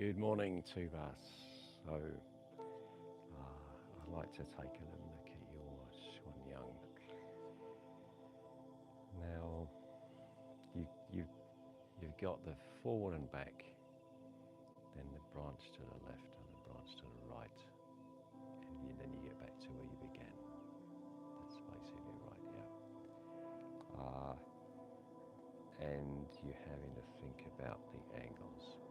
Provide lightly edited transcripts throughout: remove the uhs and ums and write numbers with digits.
Good morning to us. So I'd like to take a little look at your Shuang. Now you've got the forward and back, then the branch to the left and the branch to the right, and then you get back to where you began. That's basically right, yeah. And you're having to think about the angles.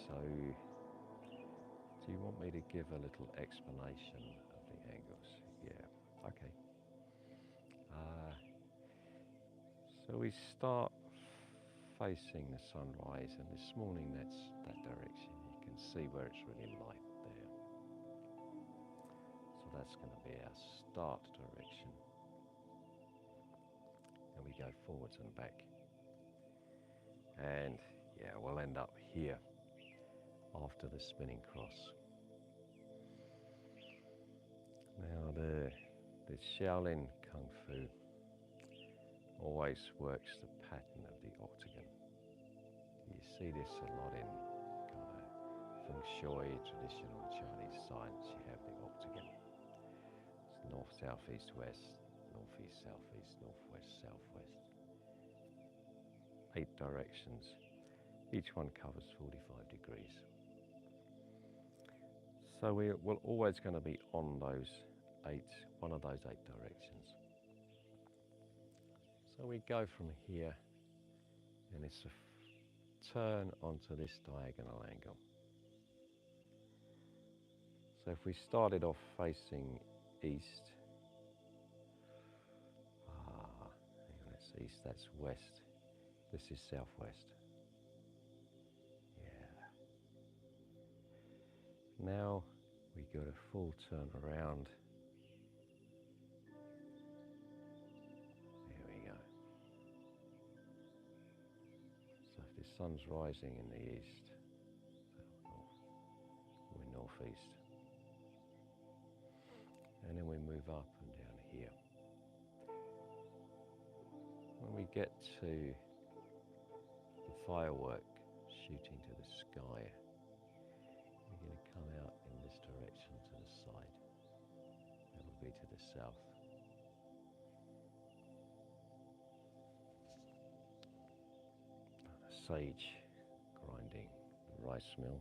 So, do you want me to give a little explanation of the angles? Yeah, okay. So we start facing the sunrise, and this morning that's that direction. You can see where it's really light there. So that's going to be our start direction. And we go forwards and back. And yeah, we'll end up here after the spinning cross. Now the Shaolin Kung Fu always works the pattern of the octagon. You see this a lot in kind of feng shui, traditional Chinese science. You have the octagon. It's north, south, east, west, northeast, southeast, northwest, southwest. 8 directions. Each one covers 45 degrees. So we're always going to be on one of those 8 directions. So we go from here, and it's a turn onto this diagonal angle. So if we started off facing east, that's east, that's west, this is southwest. Yeah. Now we got a full turn around. There we go. So if the sun's rising in the east, we're northeast. And then we move up and down here. When we get to the firework shooting to the sky, we're going to come out in this direction to the side. That will be to the south. Sage grinding the rice mill.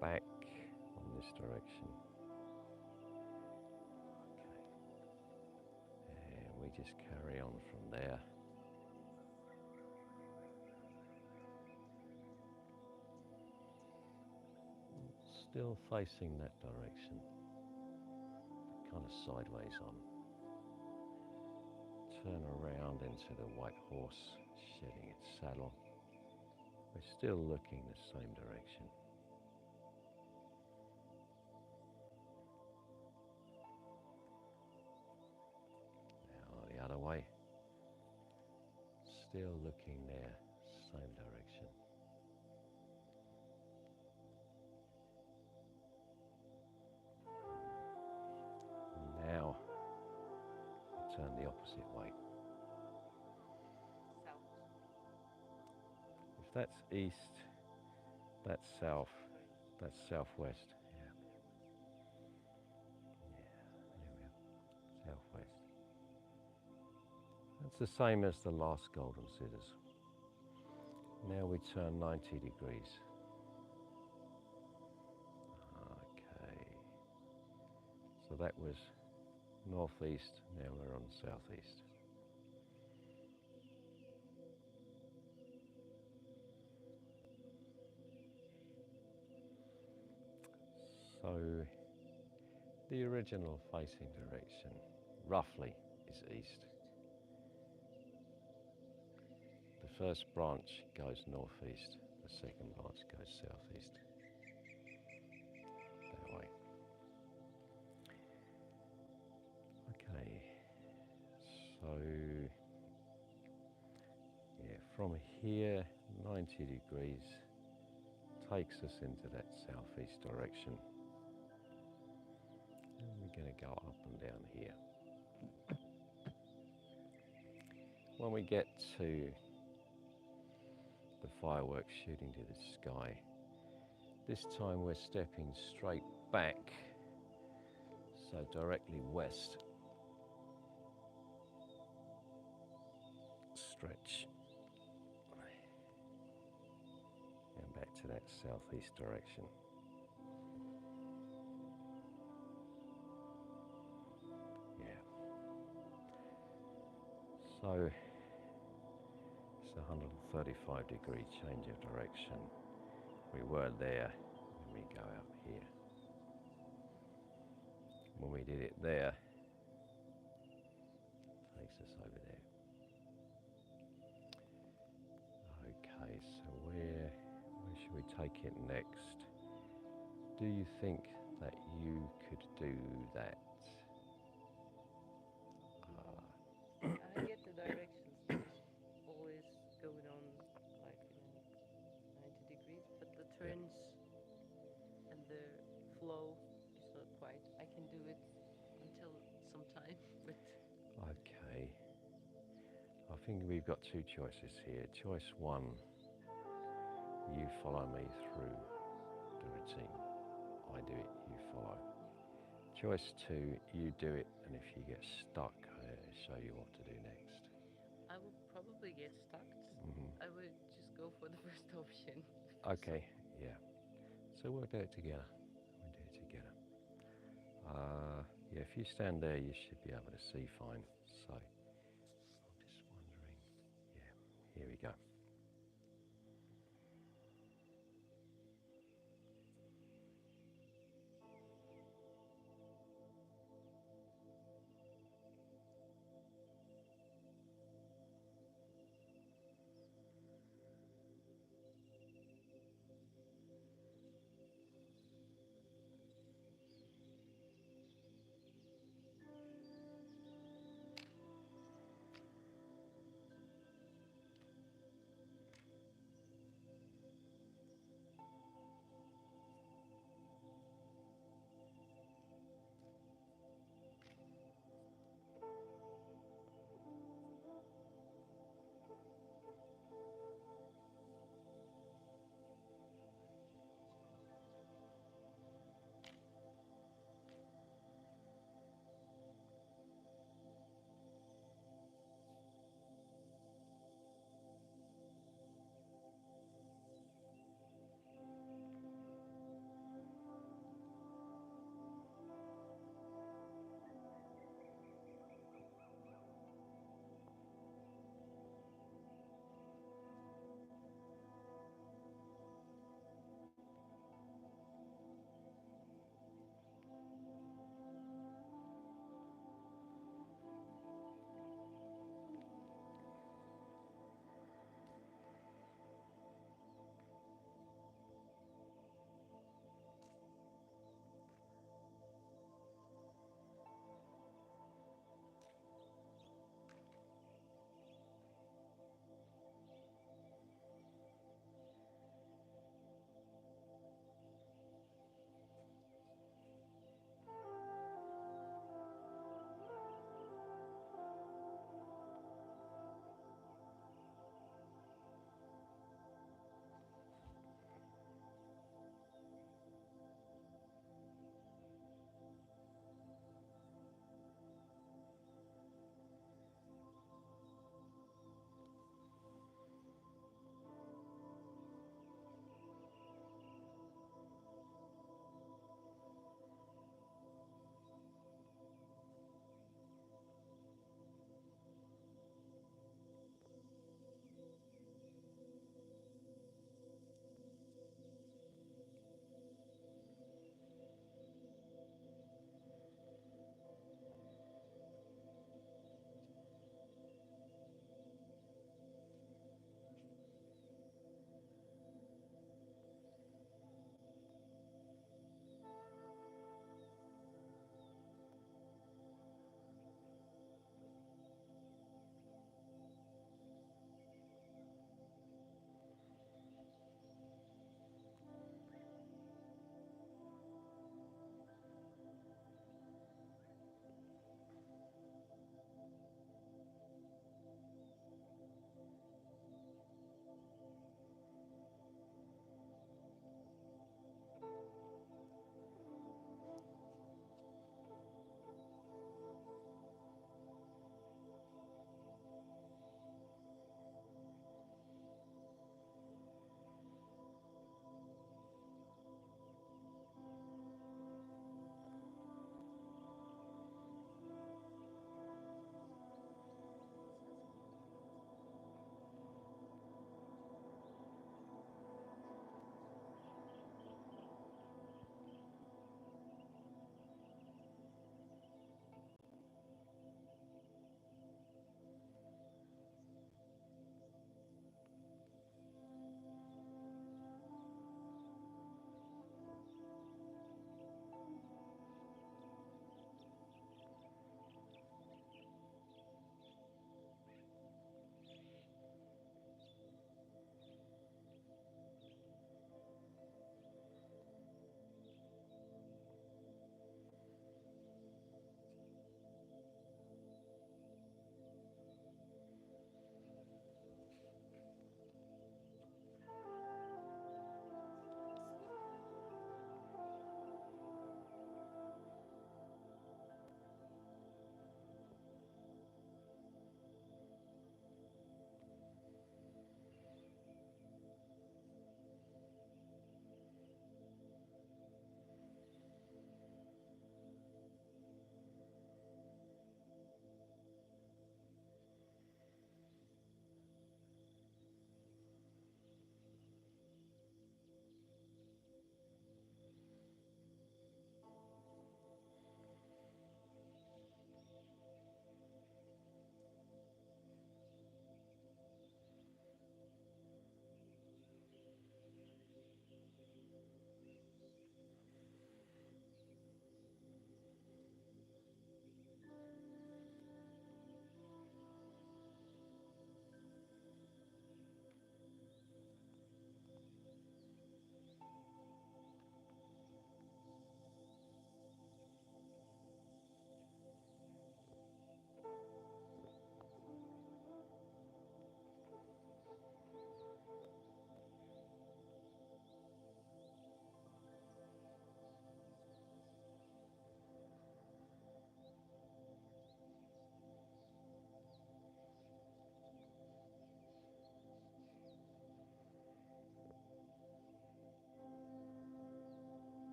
Back on this direction. Okay. And we just carry on from there. Still facing that direction. Kind of sideways on. Turn around into the white horse shedding its saddle. We're still looking the same direction. Now the other way. Still looking there, same direction. Now turn the opposite way. If that's east, that's south, that's southwest. Yeah. There we are. Southwest. That's the same as the last golden scissors. Now we turn 90 degrees. Okay. So that was northeast, now we're on southeast. So the original facing direction, roughly, is east. The first branch goes northeast, the second branch goes southeast. That way. Okay, so yeah, from here, 90 degrees takes us into that southeast direction. And we're going to go up and down here. When we get to the fireworks shooting to the sky. This time we're stepping straight back, so directly west. Stretch. And back to that southeast direction. Yeah. So it's a 135-degree change of direction. We were there, and we go up here. When we did it there, takes us over there. Okay, so where should we take it next? Do you think that you could do that? I get the directions just always going on like 90 degrees, but the turns and the flow is not quite. I can do it until some time, but Okay. I think we've got two choices here. Choice one, you follow me through the routine. I do it, you follow. Choice two, you do it, and if you get stuck, I'll show you what to do next. I would probably get stuck. I would just go for the first option. Okay, yeah. So we'll do it together. We'll do it together. Yeah, if you stand there, you should be able to see fine. So I'm just wondering. Yeah, here we go.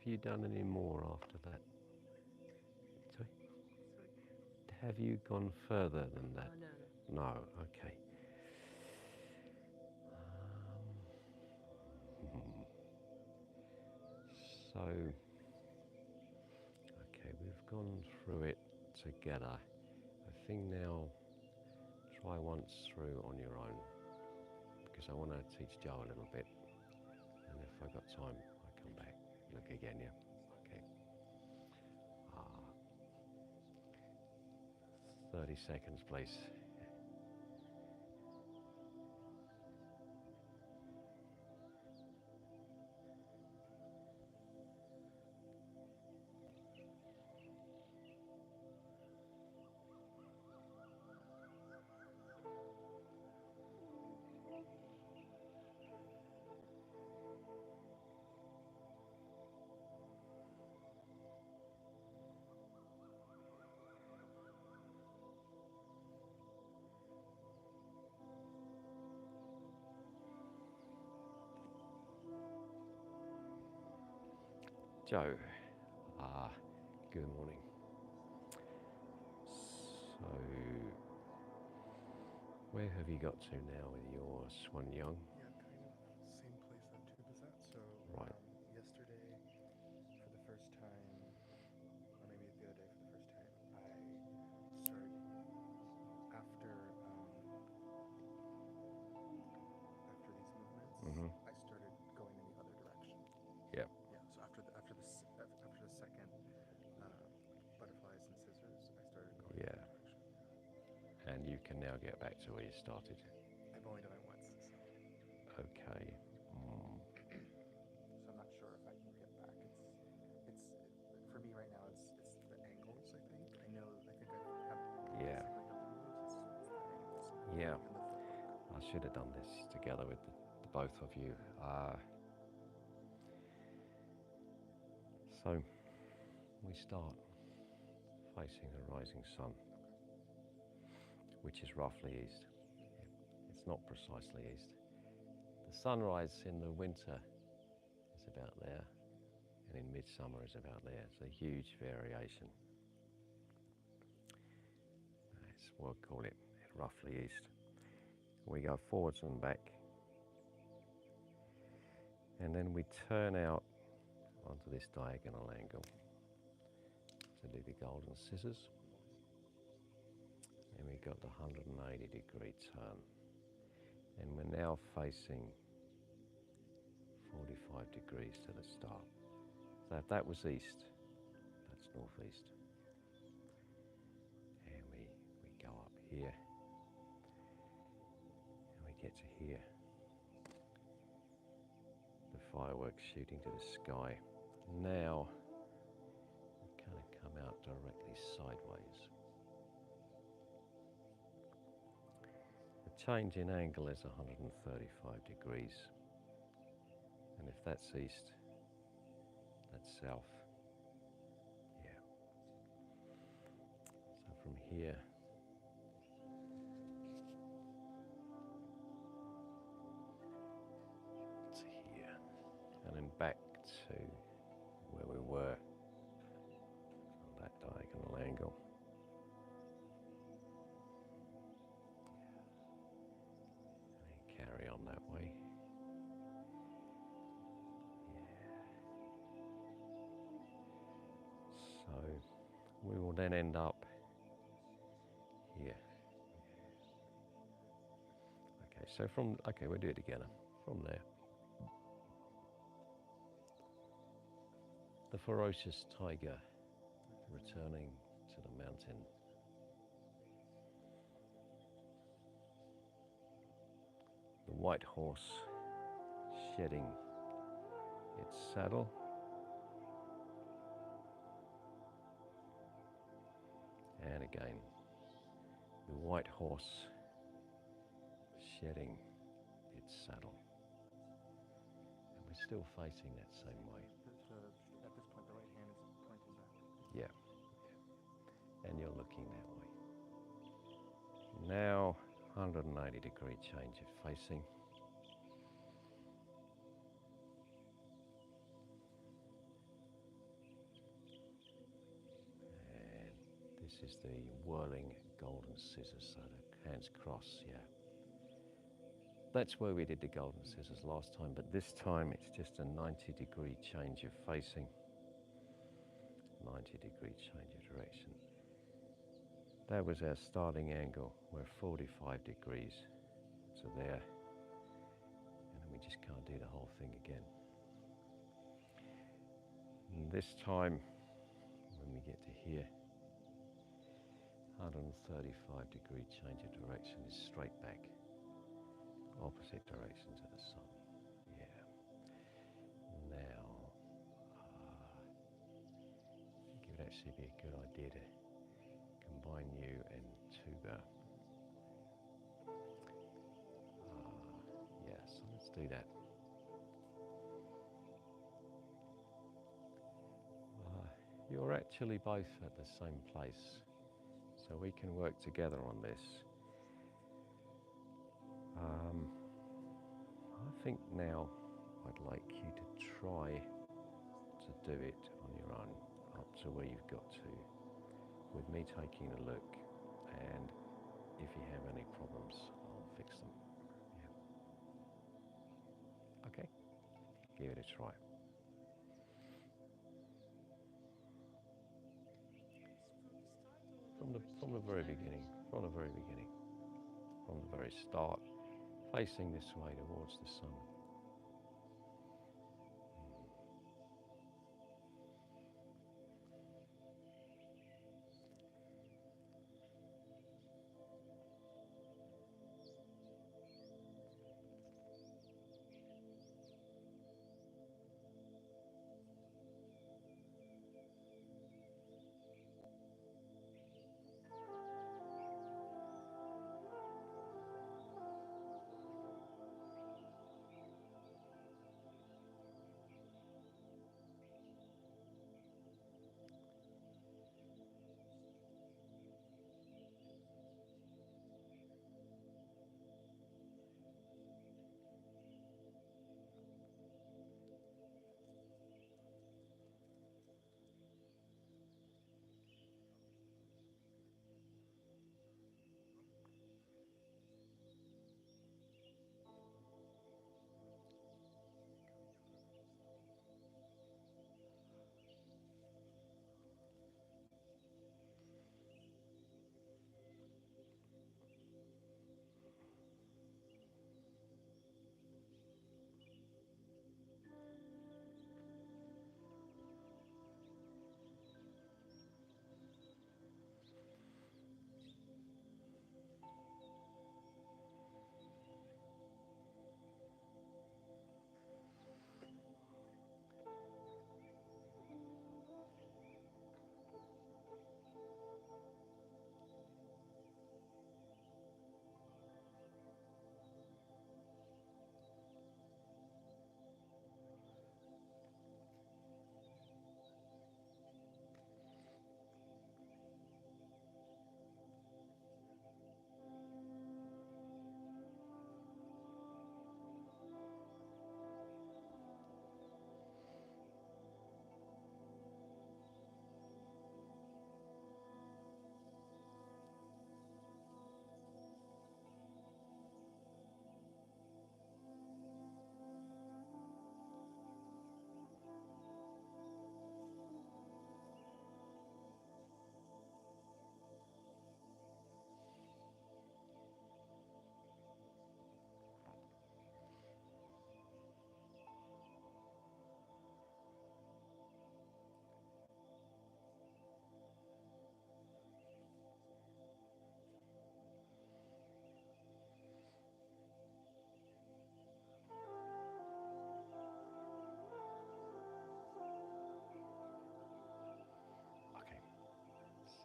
you done any more after that? Sorry? Sorry. Have you gone further than that? No. No, okay. So, okay, we've gone through it together. I think now try once through on your own, because I want to teach Joe a little bit, and if I've got time I'll come back. Look again, yeah? Okay. 30 seconds please. Joe, good morning. So, where have you got to now with your Shuang? Yeah, kind of same place that tube is at. So Right. yesterday, for the first time, or maybe the other day for the first time, I started after these movements. Mhm. I started going in the other direction. Yep. Yeah. So after the second butterflies and scissors, I started going in Yeah. that direction. And you can now get back to where you started. I've only done it once, so. Okay. So I'm not sure if I can get back. It's for me right now. It's the angles. I think I know. I think I have Yeah. basically got the moves. It's the angles. Yeah. And the footwork. I should have done this together with the both of you. So we start facing the rising sun, which is roughly east. It's not precisely east. The sunrise in the winter is about there, and in midsummer is about there. It's a huge variation. We'll call it roughly east. We go forwards and back, and then we turn out onto this diagonal angle to do the golden scissors, and we got the 180-degree turn, and we're now facing 45 degrees to the start. So if that was east, that's northeast, and we go up here, and we get to here. The fireworks shooting to the sky. Now we kind of come out directly sideways. The change in angle is 135 degrees, and if that's east, that's south. Yeah. So from here to here, and then back to where we were on that diagonal angle. And then carry on that way. So we will then end up here. Okay, so we'll do it together. From there, the ferocious tiger returning to the mountain. The white horse shedding its saddle. And again, the white horse shedding its saddle. And we're still facing that same way. At this point, the right hand is pointing back. Yeah. And you're looking that way. Now, 180-degree change of facing. This is the whirling golden scissors, so the hands cross, yeah. That's where we did the golden scissors last time, but this time it's just a 90-degree change of facing, 90-degree change of direction. That was our starting angle. We're 45 degrees to there, and then we just can't do the whole thing again. And this time, when we get to here, 135-degree change of direction is straight back, opposite direction to the sun. Yeah. Now, I think it would actually be a good idea to combine you and Tuba. Yeah, so let's do that. You're actually both at the same place, so we can work together on this. I think now I'd like you to try to do it on your own, up to where you've got to, with me taking a look, and if you have any problems, I'll fix them. Yeah. Okay, give it a try. From the very beginning, from the very beginning, from the very start, facing this way towards the sun.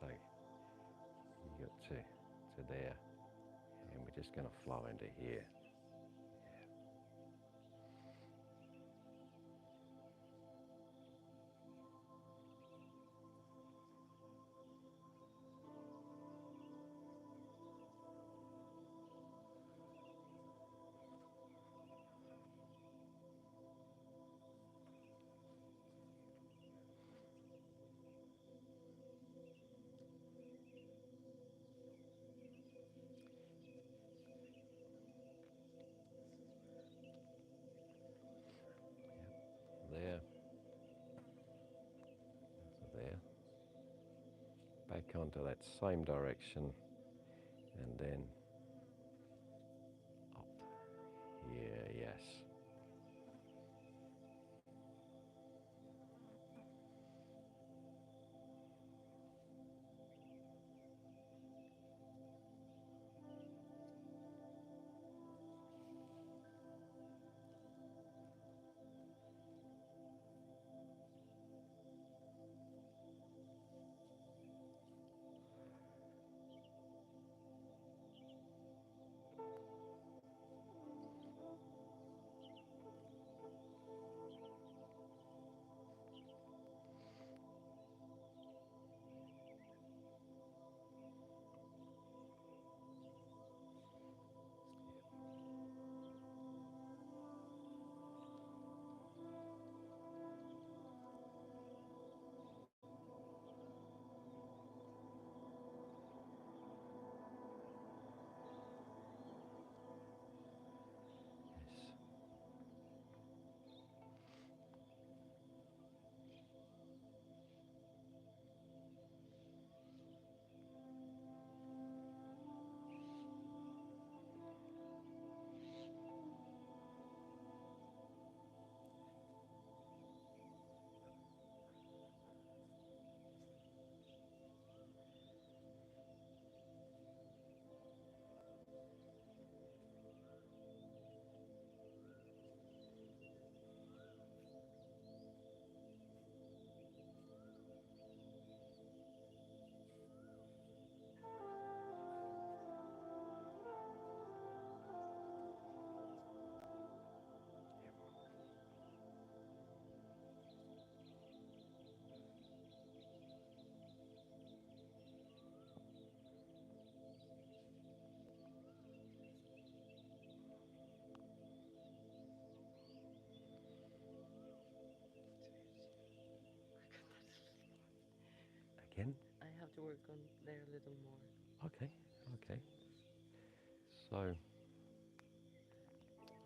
So you got to there, and we're just going to flow into here. back onto that same direction and then up here, yes. Again? I have to work on there a little more. Okay, okay. So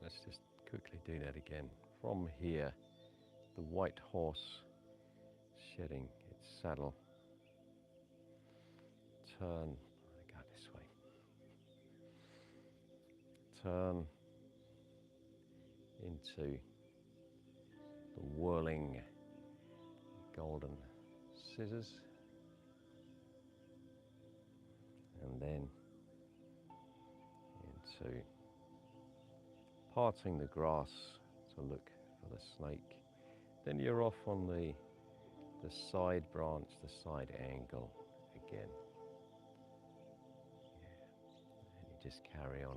let's just quickly do that again. From here, the white horse shedding its saddle. Turn, go this way. Turn into the whirling golden scissors. And then into parting the grass to look for the snake. Then you're off on the side branch, the side angle again. Yeah. And you just carry on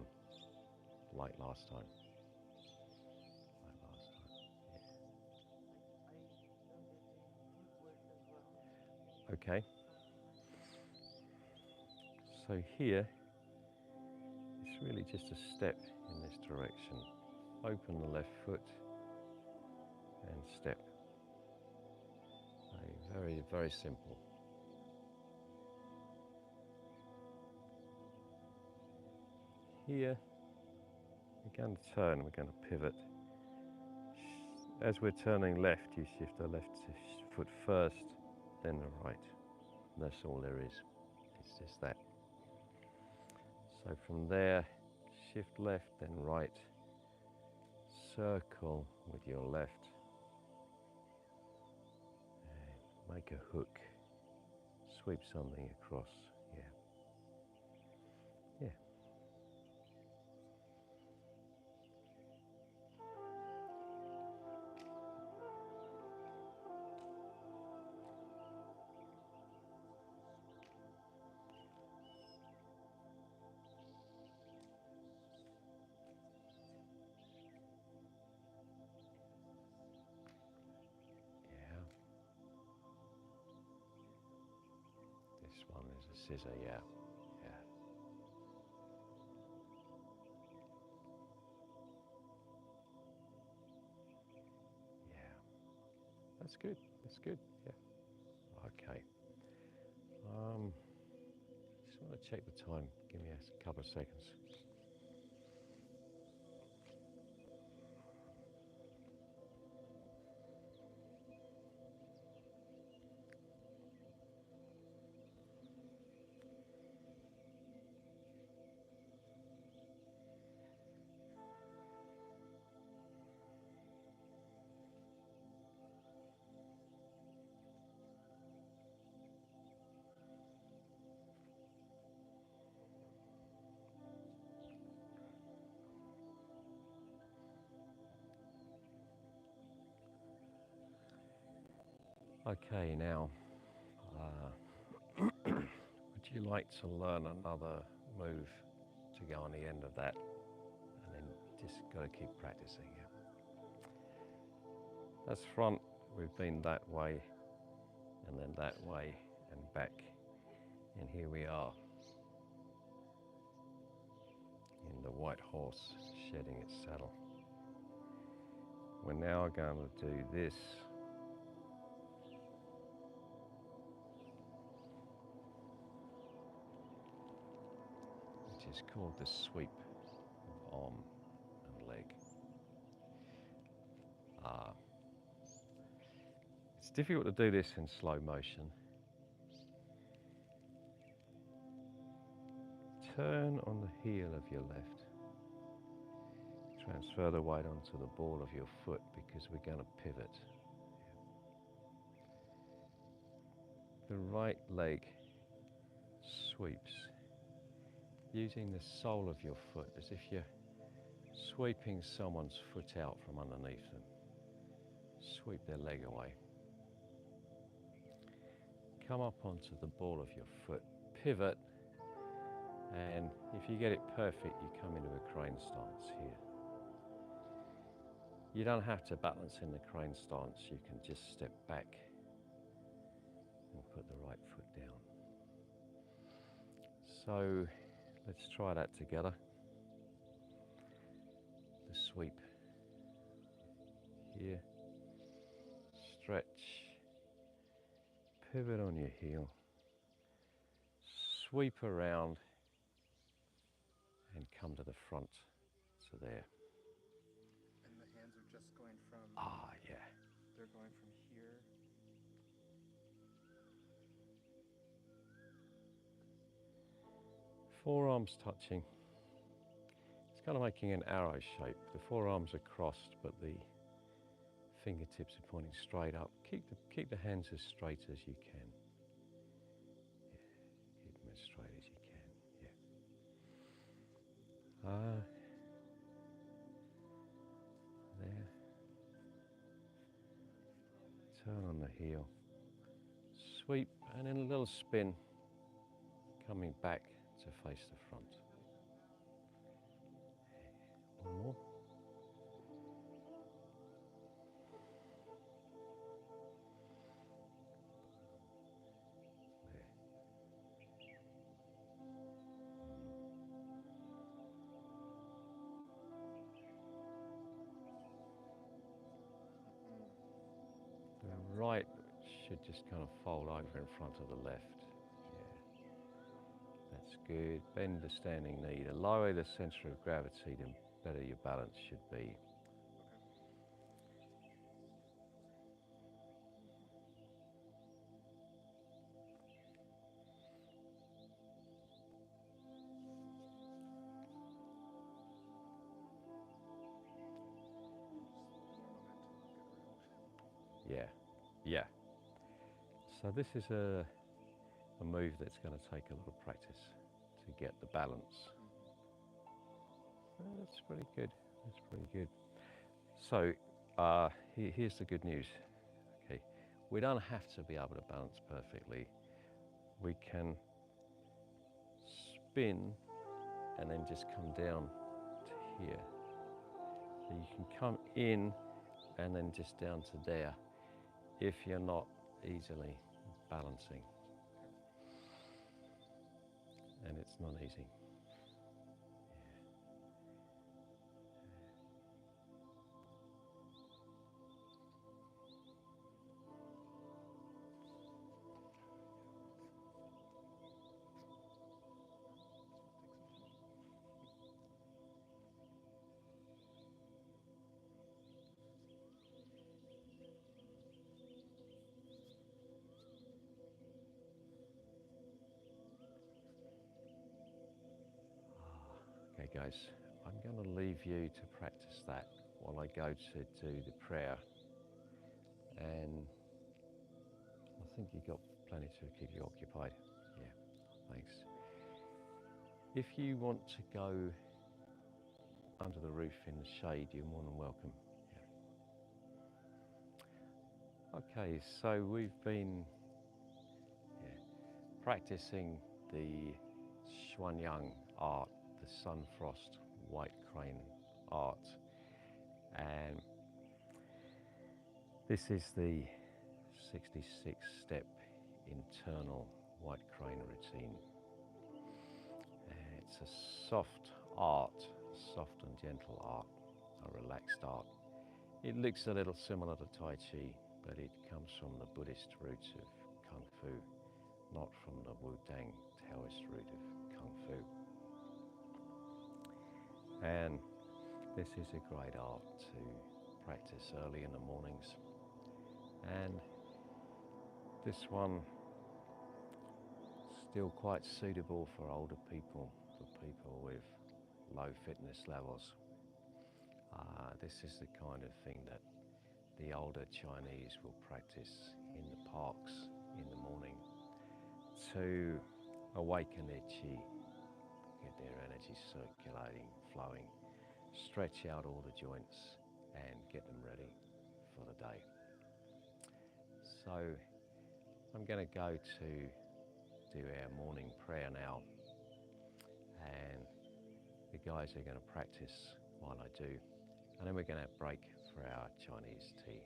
like last time. Like last time. Yeah. Okay. So here, it's really just a step in this direction. Open the left foot and step. Very, very simple. Here, we're going to turn, we're going to pivot. As we're turning left, you shift the left foot first, then the right. That's all there is. It's just that. So from there, shift left, then right. Circle with your left. And make a hook. Sweep something across. Yeah. Yeah. This one is a scissor, yeah. Yeah. Yeah. That's good. That's good. Yeah. Okay. Just want to check the time. Give me a couple of seconds. Okay, now, would you like to learn another move to go on the end of that? And then just got to keep practicing. Yeah. That's front. We've been that way, and then that way, and back. And here we are in the white horse shedding its saddle. We're now going to do this. Which is called the sweep of arm and leg. It's difficult to do this in slow motion. Turn on the heel of your left. Transfer the weight onto the ball of your foot because we're going to pivot. The right leg sweeps using the sole of your foot as if you're sweeping someone's foot out from underneath them. Sweep their leg away. Come up onto the ball of your foot, pivot, and if you get it perfect, you come into a crane stance here. You don't have to balance in the crane stance, you can just step back and put the right foot down. So let's try that together. The sweep here, stretch, pivot on your heel, sweep around and come to the front to there. And the hands are just going from... Yeah. They're going from here. Forearms touching. It's kind of making an arrow shape. The forearms are crossed, but the fingertips are pointing straight up. Keep the hands as straight as you can. Yeah. Keep them as straight as you can. Yeah. There. Turn on the heel. Sweep and then a little spin. Coming back to face the front. One more. The right should just kind of fold over in front of the left. Yeah, that's good. Bend the standing knee. The lower the center of gravity, the better your balance should be. Yeah. So this is a move that's going to take a little practice to get the balance. That's pretty good. That's pretty good. So here's the good news. Okay, we don't have to be able to balance perfectly. We can spin and then just come down to here. So you can come in and then just down to there if you're not easily balancing. And it's not easy. Okay guys, I'm going to leave you to practice that while I go to do the prayer, and I think you've got plenty to keep you occupied. Yeah, thanks. If you want to go under the roof in the shade, you're more than welcome. Okay, so we've been practicing the Shuang art, the Sunfrost White Crane art, and this is the 66-step internal White Crane routine. It's a soft art, soft and gentle art, a relaxed art. It looks a little similar to Tai Chi, but it comes from the Buddhist roots of Kung Fu, not from the Wu-Tang Taoist root of Kung Fu. And this is a great art to practice early in the mornings. And this one still quite suitable for older people, for people with low fitness levels. This is the kind of thing that the older Chinese will practice in the parks in the morning to awaken their qi, get their energy circulating, flowing, stretch out all the joints and get them ready for the day. So I'm going to go to do our morning prayer now, and the guys are going to practice while I do, and then we're going to break for our Chinese tea.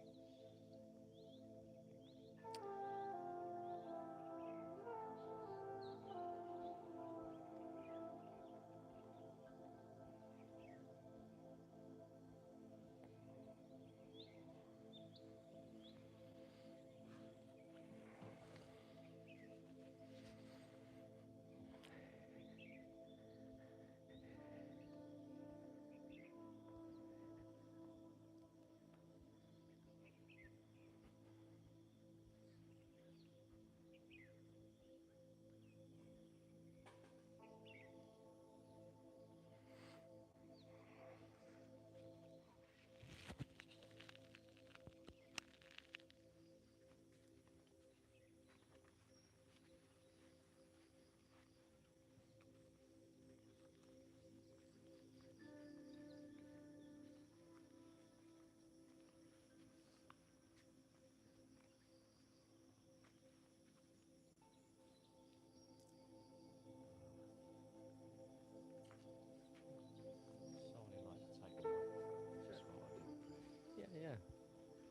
Yeah.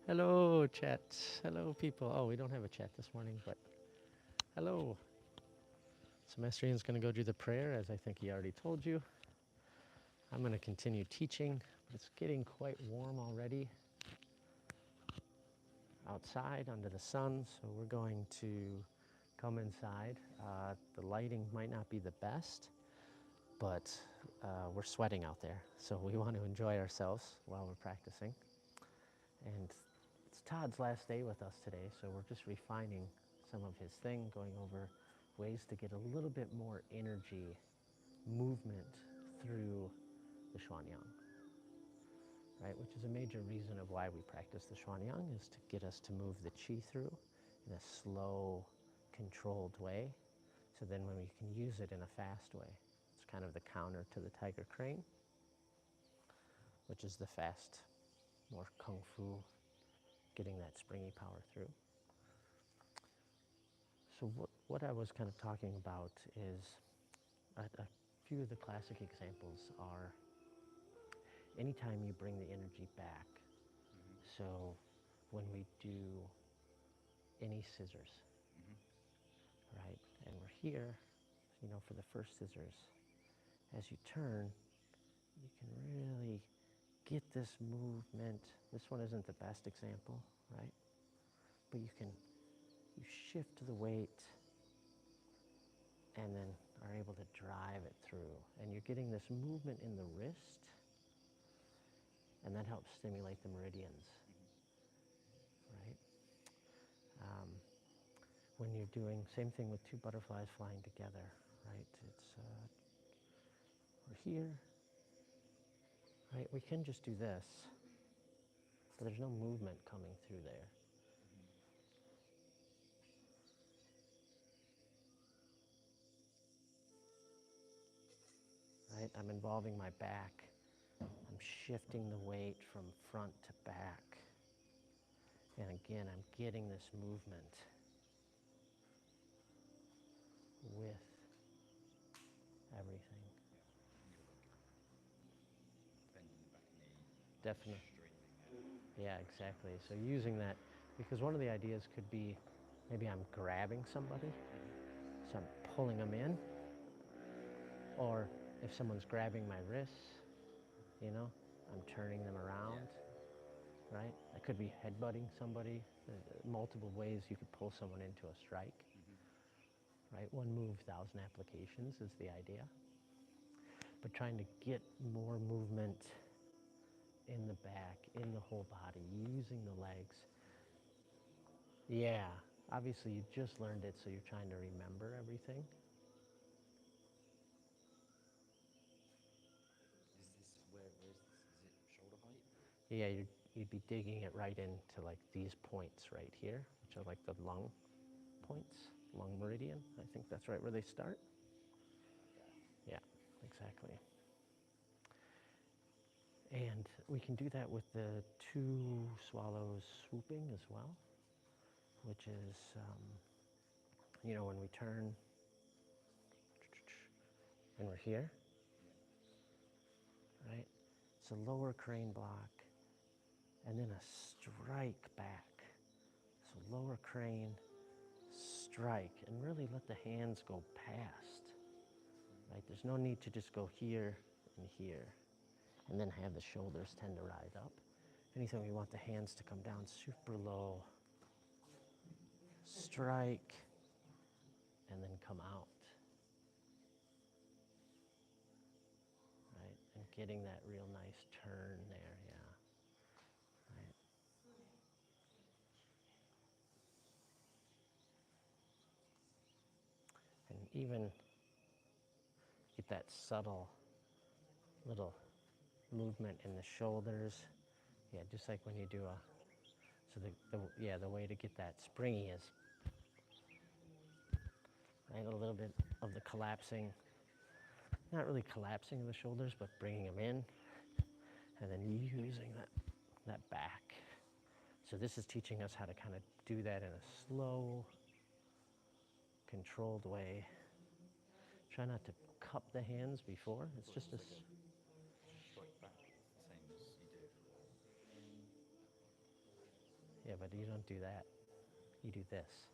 Hello, chat. Hello, people. Oh, we don't have a chat this morning, but hello. Semestrian's going to go do the prayer, as I think he already told you. I'm going to continue teaching, but it's getting quite warm already outside under the sun, so we're going to come inside. The lighting might not be the best, but we're sweating out there, so we want to enjoy ourselves while we're practicing. And it's Todd's last day with us today, so we're just refining some of his thing, going over ways to get a little bit more energy, movement through the Shuang, right? Which is a major reason of why we practice the Shuang, is to get us to move the qi through in a slow, controlled way, so then when we can use it in a fast way. It's kind of the counter to the tiger crane, which is the fast, more kung fu, getting that springy power through. So what I was kind of talking about is a few of the classic examples are anytime you bring the energy back. So when we do any scissors, right? And we're here, for the first scissors. As you turn, you can really get this movement. This one isn't the best example, right? But you shift the weight and then are able to drive it through. And you're getting this movement in the wrist, and that helps stimulate the meridians, right? When you're doing, same thing with two butterflies flying together, right? We're here, right? We can just do this, but there's no movement coming through there. Right? I'm involving my back. I'm shifting the weight from front to back. And again, I'm getting this movement with everything. Bending the back knee, Definitely. straightening it. Yeah, exactly. So using that, because one of the ideas could be maybe I'm grabbing somebody, so I'm pulling them in, or if someone's grabbing my wrists, you know, I'm turning them around, right? I could be headbutting somebody. Multiple ways you could pull someone into a strike, right? One move, 1,000 applications is the idea. But trying to get more movement in the back, in the whole body, using the legs. Yeah, obviously you just learned it, so you're trying to remember everything. Is this, where is this? Is it shoulder height? Yeah, you'd be digging it right into like these points right here, which are like the lung points, lung meridian. I think that's right where they start. Yeah, exactly. And we can do that with the 2 swallows swooping as well, which is, you know, when we turn and we're here, right? It's a lower crane block and then a strike back. So lower crane, strike, and really let the hands go past, right? There's no need to just go here and here and then have the shoulders tend to rise up. Anything, we want the hands to come down super low, strike, and then come out, right? And getting that real nice turn there, yeah, right? And even get that subtle little movement in the shoulders. Yeah, just like when you do a, so the way to get that springy is, right, a little bit of the collapsing, not really collapsing of the shoulders, but bringing them in, and then using that back. So this is teaching us how to kind of do that in a slow, controlled way. Try not to cup the hands before. It's just a, Strike back, same as you do for yeah, but you don't do that. You do this.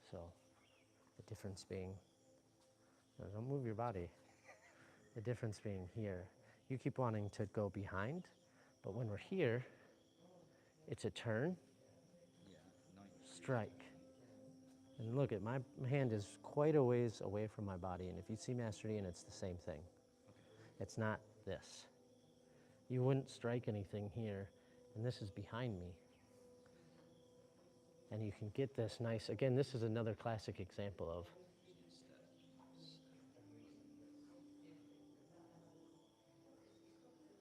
So the difference being, no, don't move your body. The difference being here, you keep wanting to go behind, but when we're here, it's a turn, 90 degrees. strike. And look, at my hand is quite a ways away from my body, and if you see Master Ian, it's the same thing. Okay. It's not this. You wouldn't strike anything here, and this is behind me. And you can get this nice, again, this is another classic example of,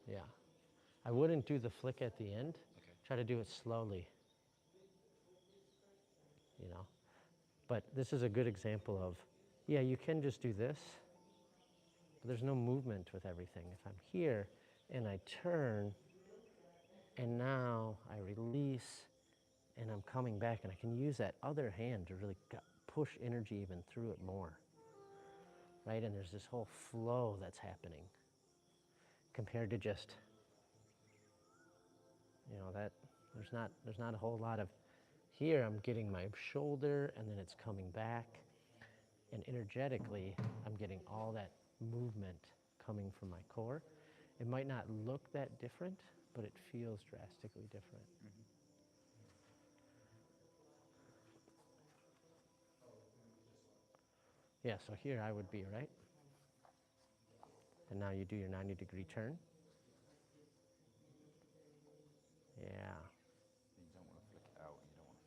yeah. I wouldn't do the flick at the end. Okay. Try to do it slowly, you know. But this is a good example of, yeah, you can just do this, but there's no movement with everything. If I'm here and I turn, and now I release, and I'm coming back, and I can use that other hand to really push energy even through it more, right? And there's this whole flow that's happening compared to just, you know, that there's not a whole lot of, here I'm getting my shoulder and then it's coming back, and energetically I'm getting all that movement coming from my core. It might not look that different, but it feels drastically different. Yeah, so here I would be, right? And now you do your 90-degree turn. Yeah. You don't want to flick it out, and you don't want to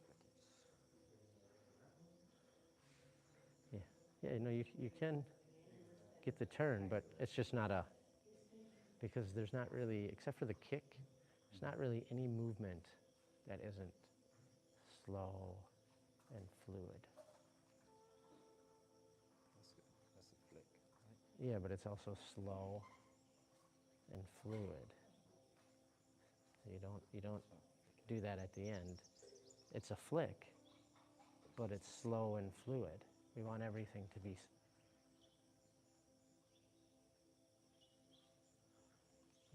flick it. Yeah, no, you can get the turn, but it's just not a, because there's not really, except for the kick, there's not really any movement that isn't slow and fluid. That's a flick, right? Yeah, but it's also slow and fluid. you don't do that at the end. It's a flick, but it's slow and fluid. We want everything to be.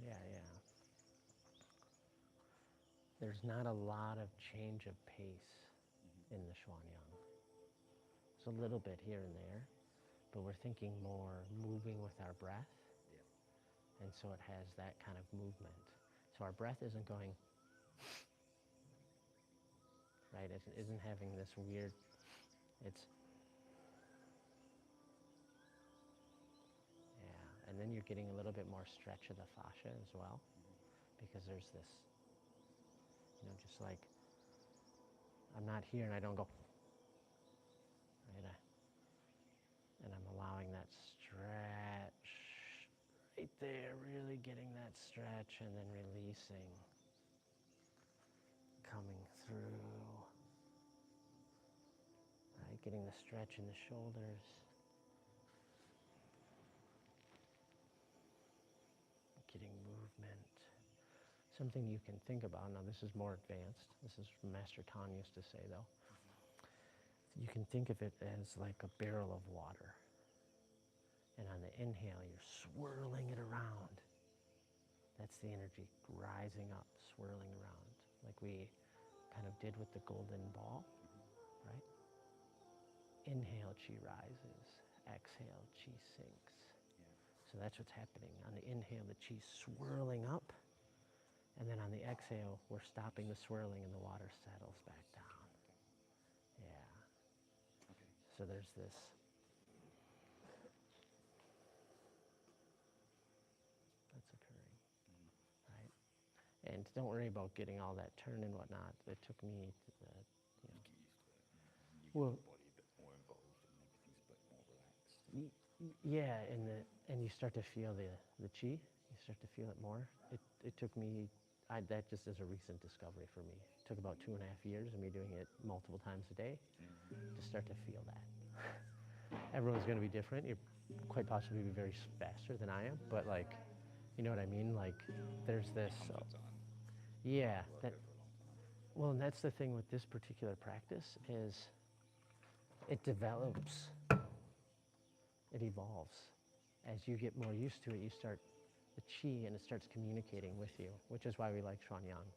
Yeah, yeah. There's not a lot of change of pace in the Shuang. It's a little bit here and there, but we're thinking more moving with our breath. Yeah. And so it has that kind of movement. So our breath isn't going, right? It isn't having this weird, it's, yeah. And then you're getting a little bit more stretch of the fascia as well, because there's this, just like, I'm not here and I don't go, right? And I'm allowing that stretch right there, really getting that stretch and then releasing, coming through, right? Getting the stretch in the shoulders. Getting movement. Something you can think about, now this is more advanced, this is Master Khan used to say though, you can think of it as like a barrel of water. And on the inhale, you're swirling it around. That's the energy rising up, swirling around, like we kind of did with the golden ball, right? Inhale, chi rises. Exhale, chi sinks. So that's what's happening. On the inhale, the chi's swirling up. And then on the exhale, we're stopping the swirling and the water settles back down. Yeah. Okay. So there's this. That's occurring, right? And don't worry about getting all that turn and whatnot. It took me, You get used to it. Yeah. You Well, get your body a bit more involved and everything's a bit more relaxed. yeah, and you start to feel the chi. You start to feel it more. It took me. That just is a recent discovery for me. It took about 2.5 years of me doing it multiple times a day to start to feel that. Everyone's going to be different. You're quite possibly be very faster than I am, but like, you know what I mean? Like, there's this. Comes with time. Yeah. Work That, over a long time. well, and that's the thing with this particular practice is it develops, it evolves. As you get more used to it, you start the chi and it starts communicating with you, which is why we like Shuang.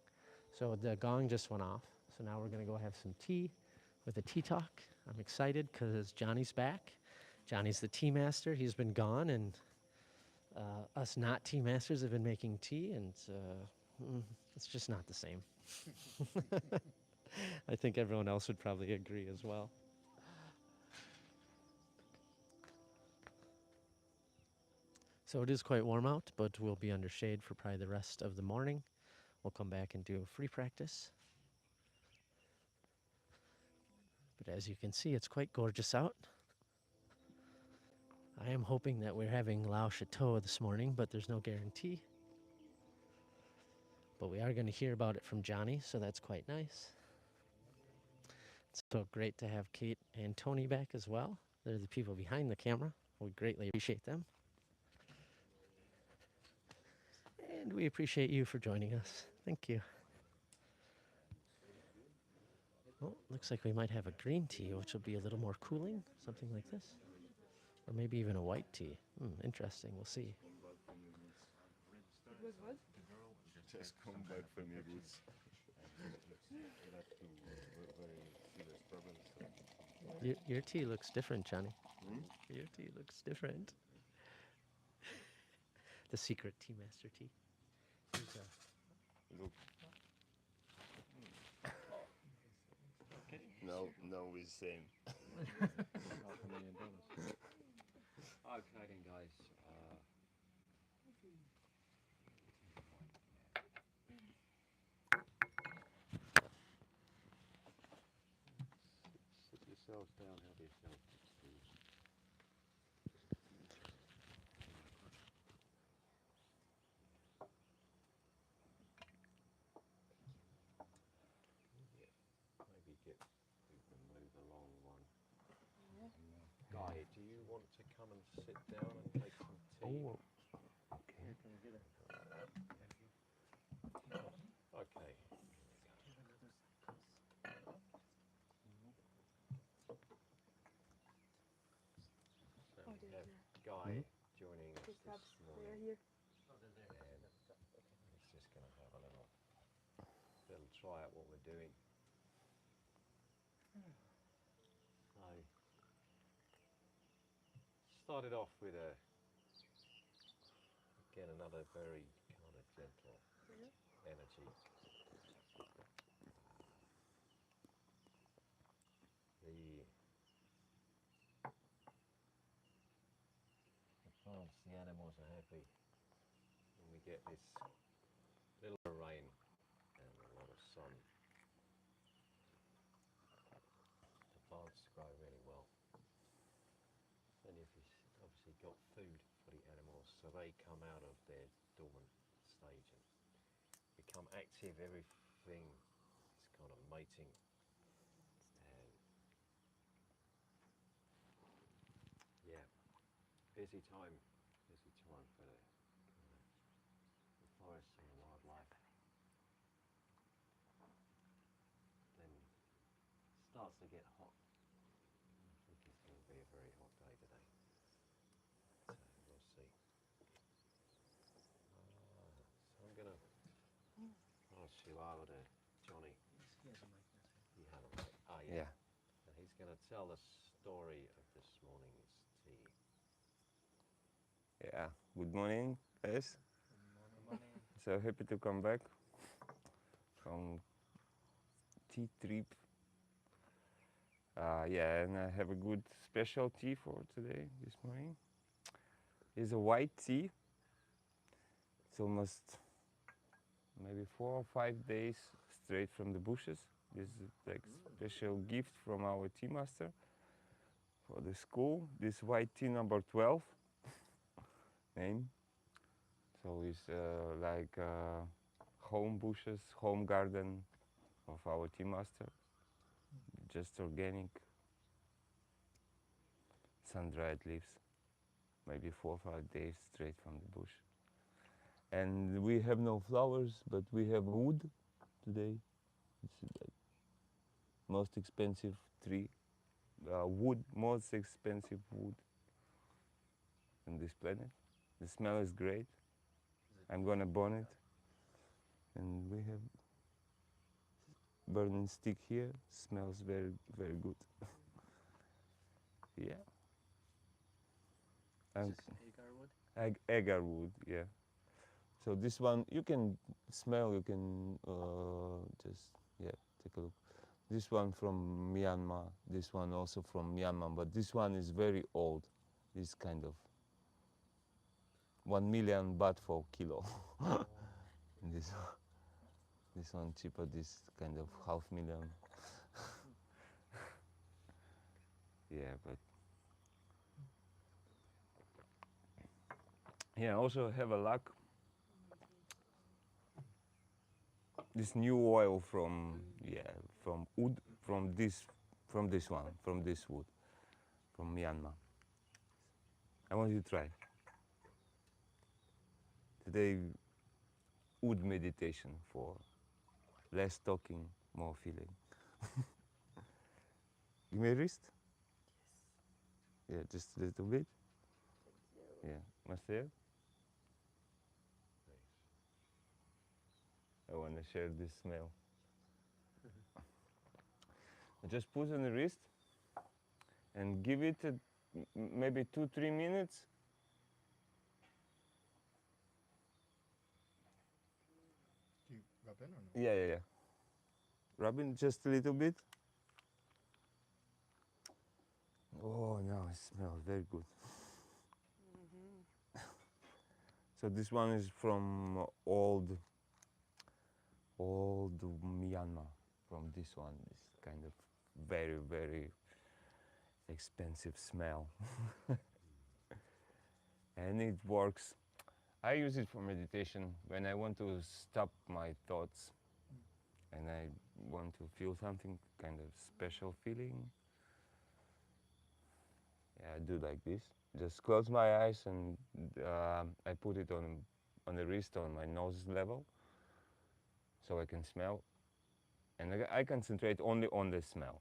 So the gong just went off. So now we're going to go have some tea with a tea talk. I'm excited because Johnny's back. Johnny's the tea master. He's been gone, and us not tea masters have been making tea, and it's just not the same. I think everyone else would probably agree as well. So it is quite warm out, but we'll be under shade for probably the rest of the morning. We'll come back and do a free practice. But as you can see, it's quite gorgeous out. I am hoping that we're having Lao Chateau this morning, but there's no guarantee. But we are going to hear about it from Johnny, so that's quite nice. It's so great to have Kate and Tony back as well. They're the people behind the camera. We greatly appreciate them. And we appreciate you for joining us. Thank you. Oh, looks like we might have a green tea, which will be a little more cooling, something like this. Or maybe even a white tea. Interesting, we'll see. It was what? Just come back from your roots. Your tea looks different, Johnny. Your tea looks different. The secret tea master tea. Look. No, we're same. Okay then, guys. Sit yourselves down, have yourself excused. Maybe we can move along one. Guy, do you want to come and sit down and take some tea? Oh, Okay. joining us this morning. here. And he's just going to have a little try at what we're doing. So, started off with again another very kind of gentle energy. The plants, the animals are happy when we get this little rain and a lot of sun. The plants grow really well. And if you've obviously got food for the animals, so they come out of their dormant stage and become active. Everything is kind of mating, and yeah, busy time for the forests and the wildlife. Then it starts to get hot. I think it's going to be a very hot day today, so we'll see. So I'm going to ask Shuang to Johnny. He has a mic now. You have a mic. Oh yeah. And he's going to tell the story of this morning's tea. Yeah, good morning, guys. Good morning. So happy to come back from tea trip. Yeah, and I have a good special tea for today, this morning. It's a white tea. It's almost maybe 4 or 5 days straight from the bushes. This is like special gift from our tea master for the school. This white tea number 12 name. So it's like home bushes, home garden of our tea master. Just organic, sun-dried leaves, maybe 4 or 5 days straight from the bush. And we have no flowers, but we have wood today. It's like most expensive tree, wood, most expensive wood on this planet. The smell is great. I'm gonna burn it. And we have burning stick here. Smells very, very good. Yeah. Is And this agar wood? agar wood, yeah. So this one you can smell. You can just take a look. This one from Myanmar. This one also from Myanmar, but this one is very old. This kind of 1 million baht for kilo. this this one cheaper. This kind of 500,000. Yeah, but yeah, also have a luck. This new oil from from wood from this wood from Myanmar. I want you to try. Today, wood meditation for less talking, more feeling. Give me a wrist. Yeah, just a little bit. Yeah, Marcel. I want to share this smell. Just put on the wrist and give it maybe 2-3 minutes. Do you rub in or no? Yeah. Rubbing just a little bit. Oh, no, it smells very good. So this one is from old Myanmar. From this one, this kind of very, very expensive smell. And it works. I use it for meditation when I want to stop my thoughts and I want to feel something kind of special feeling. Yeah, I do like this. Just close my eyes and I put it on the wrist on my nose level so I can smell. And I concentrate only on the smell.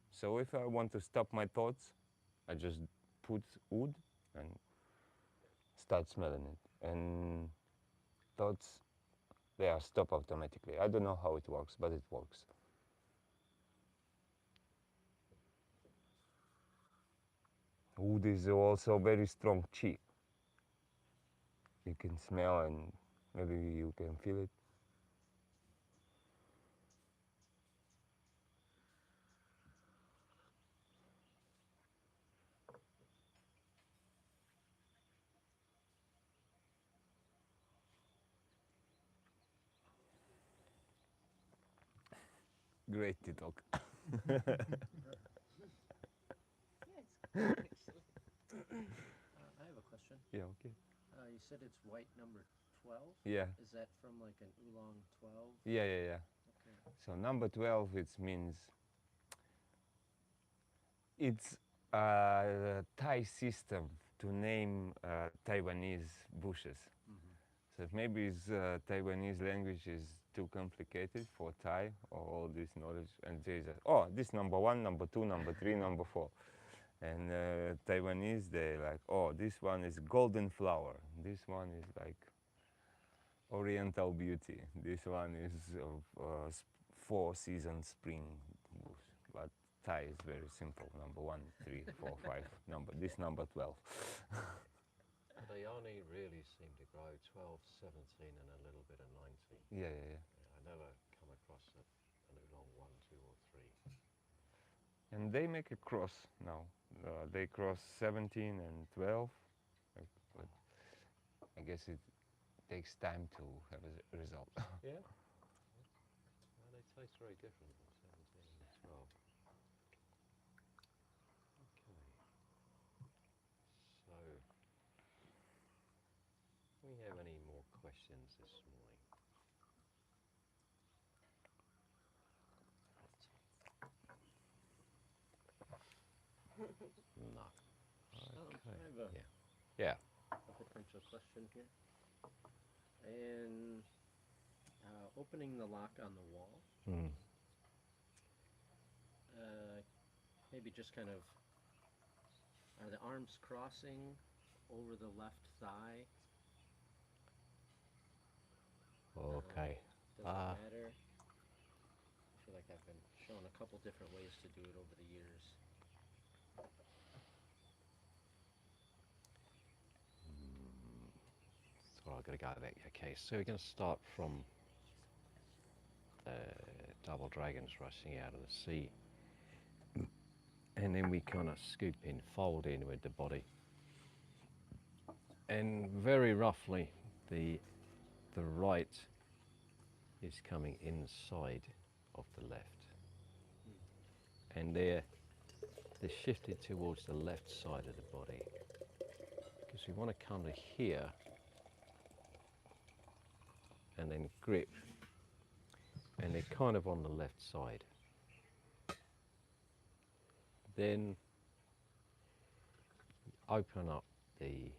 So if I want to stop my thoughts, I just put wood and start smelling it, and thoughts, they are stopped automatically. I don't know how it works, but it works. Wood is also very strong chi. You can smell and maybe you can feel it. Great to talk. Yeah, it's good actually. I have a question. Yeah, okay. You said it's white number 12? Yeah, Is that from like an oolong 12? yeah. Okay. So number 12, it means it's a Thai system to name Taiwanese bushes. So maybe Taiwanese language is too complicated for Thai or all this knowledge, and they just, oh, this number 1, number 2, number 3, number 4. And Taiwanese, they like, oh, this one is golden flower. This one is like oriental beauty. This one is of 4-season spring bush. But Thai is very simple. Number 1, 3, 4, 5. This number 12. They only really seem to grow 12, 17 and a little bit of 19. Yeah. Yeah, I never come across an oolong 1, 2 or 3. And they make a cross now. They cross 17 and 12. But I guess it takes time to have a result. Yeah? Well, they taste very different from 17 and 12. Okay. So, do we have any more questions this morning? No. I Okay. have Yeah. a potential question here. And opening the lock on the wall, Mm. maybe just kind of, are the arms crossing over the left thigh? Okay. Does it matter? I feel like I've been shown a couple different ways to do it over the years. So I've got to go back. Okay, so we're going to start from double dragons rushing out of the sea. And then we kind of scoop in, fold in with the body. And very roughly, the right is coming inside of the left. And they're shifted towards the left side of the body. Because we want to come to here and then grip. And they're kind of on the left side. Then open up the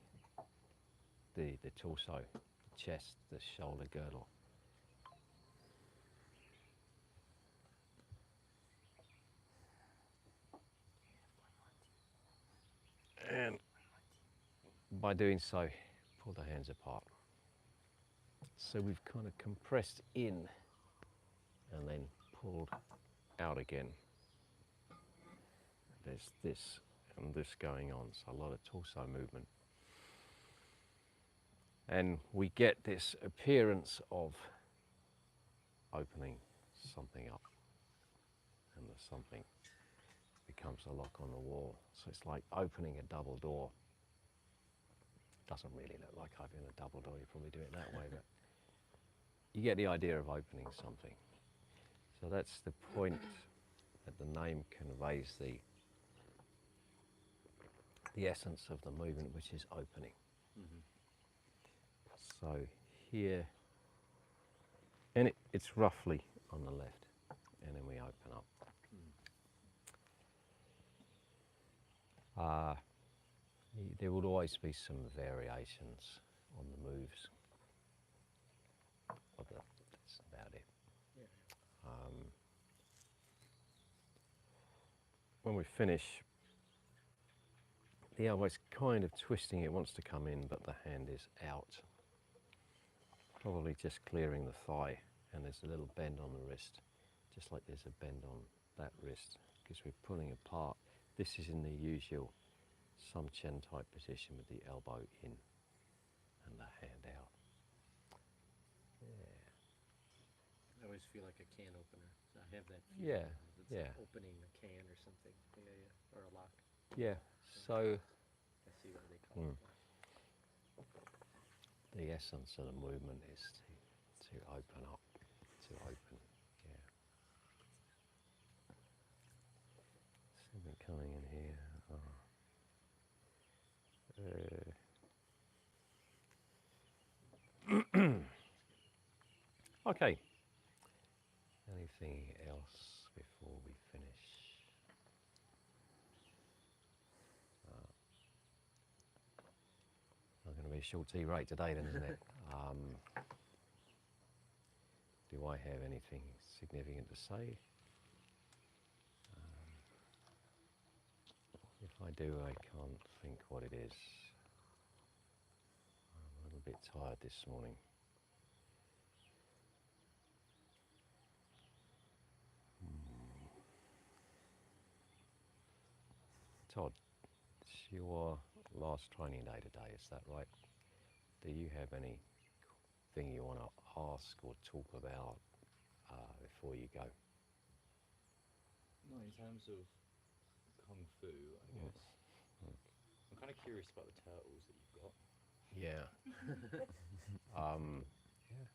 torso, the chest, the shoulder girdle. And by doing so, pull the hands apart. So we've kind of compressed in and then pulled out again. There's this and this going on, so a lot of torso movement. And we get this appearance of opening something up, and the something becomes a lock on the wall. So it's like opening a double door. Doesn't really look like opening a double door, you probably do it that way, but you get the idea of opening something. So that's the point that the name conveys the essence of the movement, which is opening. So here, and it's roughly on the left, and then we open up. There will always be some variations on the moves. That's about it. Yeah. When we finish, the elbow's kind of twisting, it wants to come in, but the hand is out. Probably just clearing the thigh, and there's a little bend on the wrist, just like there's a bend on that wrist, because we're pulling apart. This is in the usual Sun Chen type position with the elbow in and the hand out. Yeah. I always feel like a can opener. So I have that Yeah, feeling. It's yeah. like opening a can or something. Yeah, yeah. Or a lock. Yeah, so I see why they call it that. the essence of the movement is to open up, to open, yeah. Something coming in here. Okay. Anything else before we finish? Not going to be a short tea break today then, isn't it? Do I have anything significant to say? If I do, I can't think what it is. I'm a little bit tired this morning. Todd, it's your last training day today, is that right? Do you have anything you want to ask or talk about before you go? No, in terms of Kung Fu, I guess. I'm kind of curious about the turtles that you've got. Yeah. Yeah.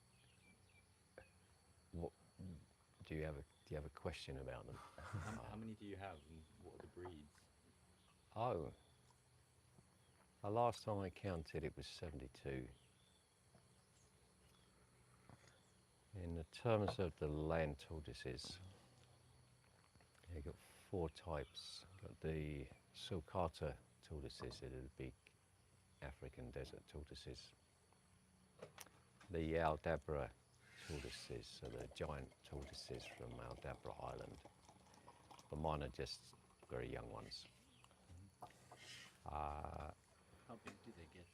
What do you have a question about them? How many do you have, and what are the breeds? Oh, the last time I counted, it was 72. In the terms of the land tortoises, you've got 4 types. Got the sulcata tortoises, that are the big African desert tortoises. The Aldabra tortoises, so the giant tortoises from Aldabra Island. But mine are just very young ones. How big do they get?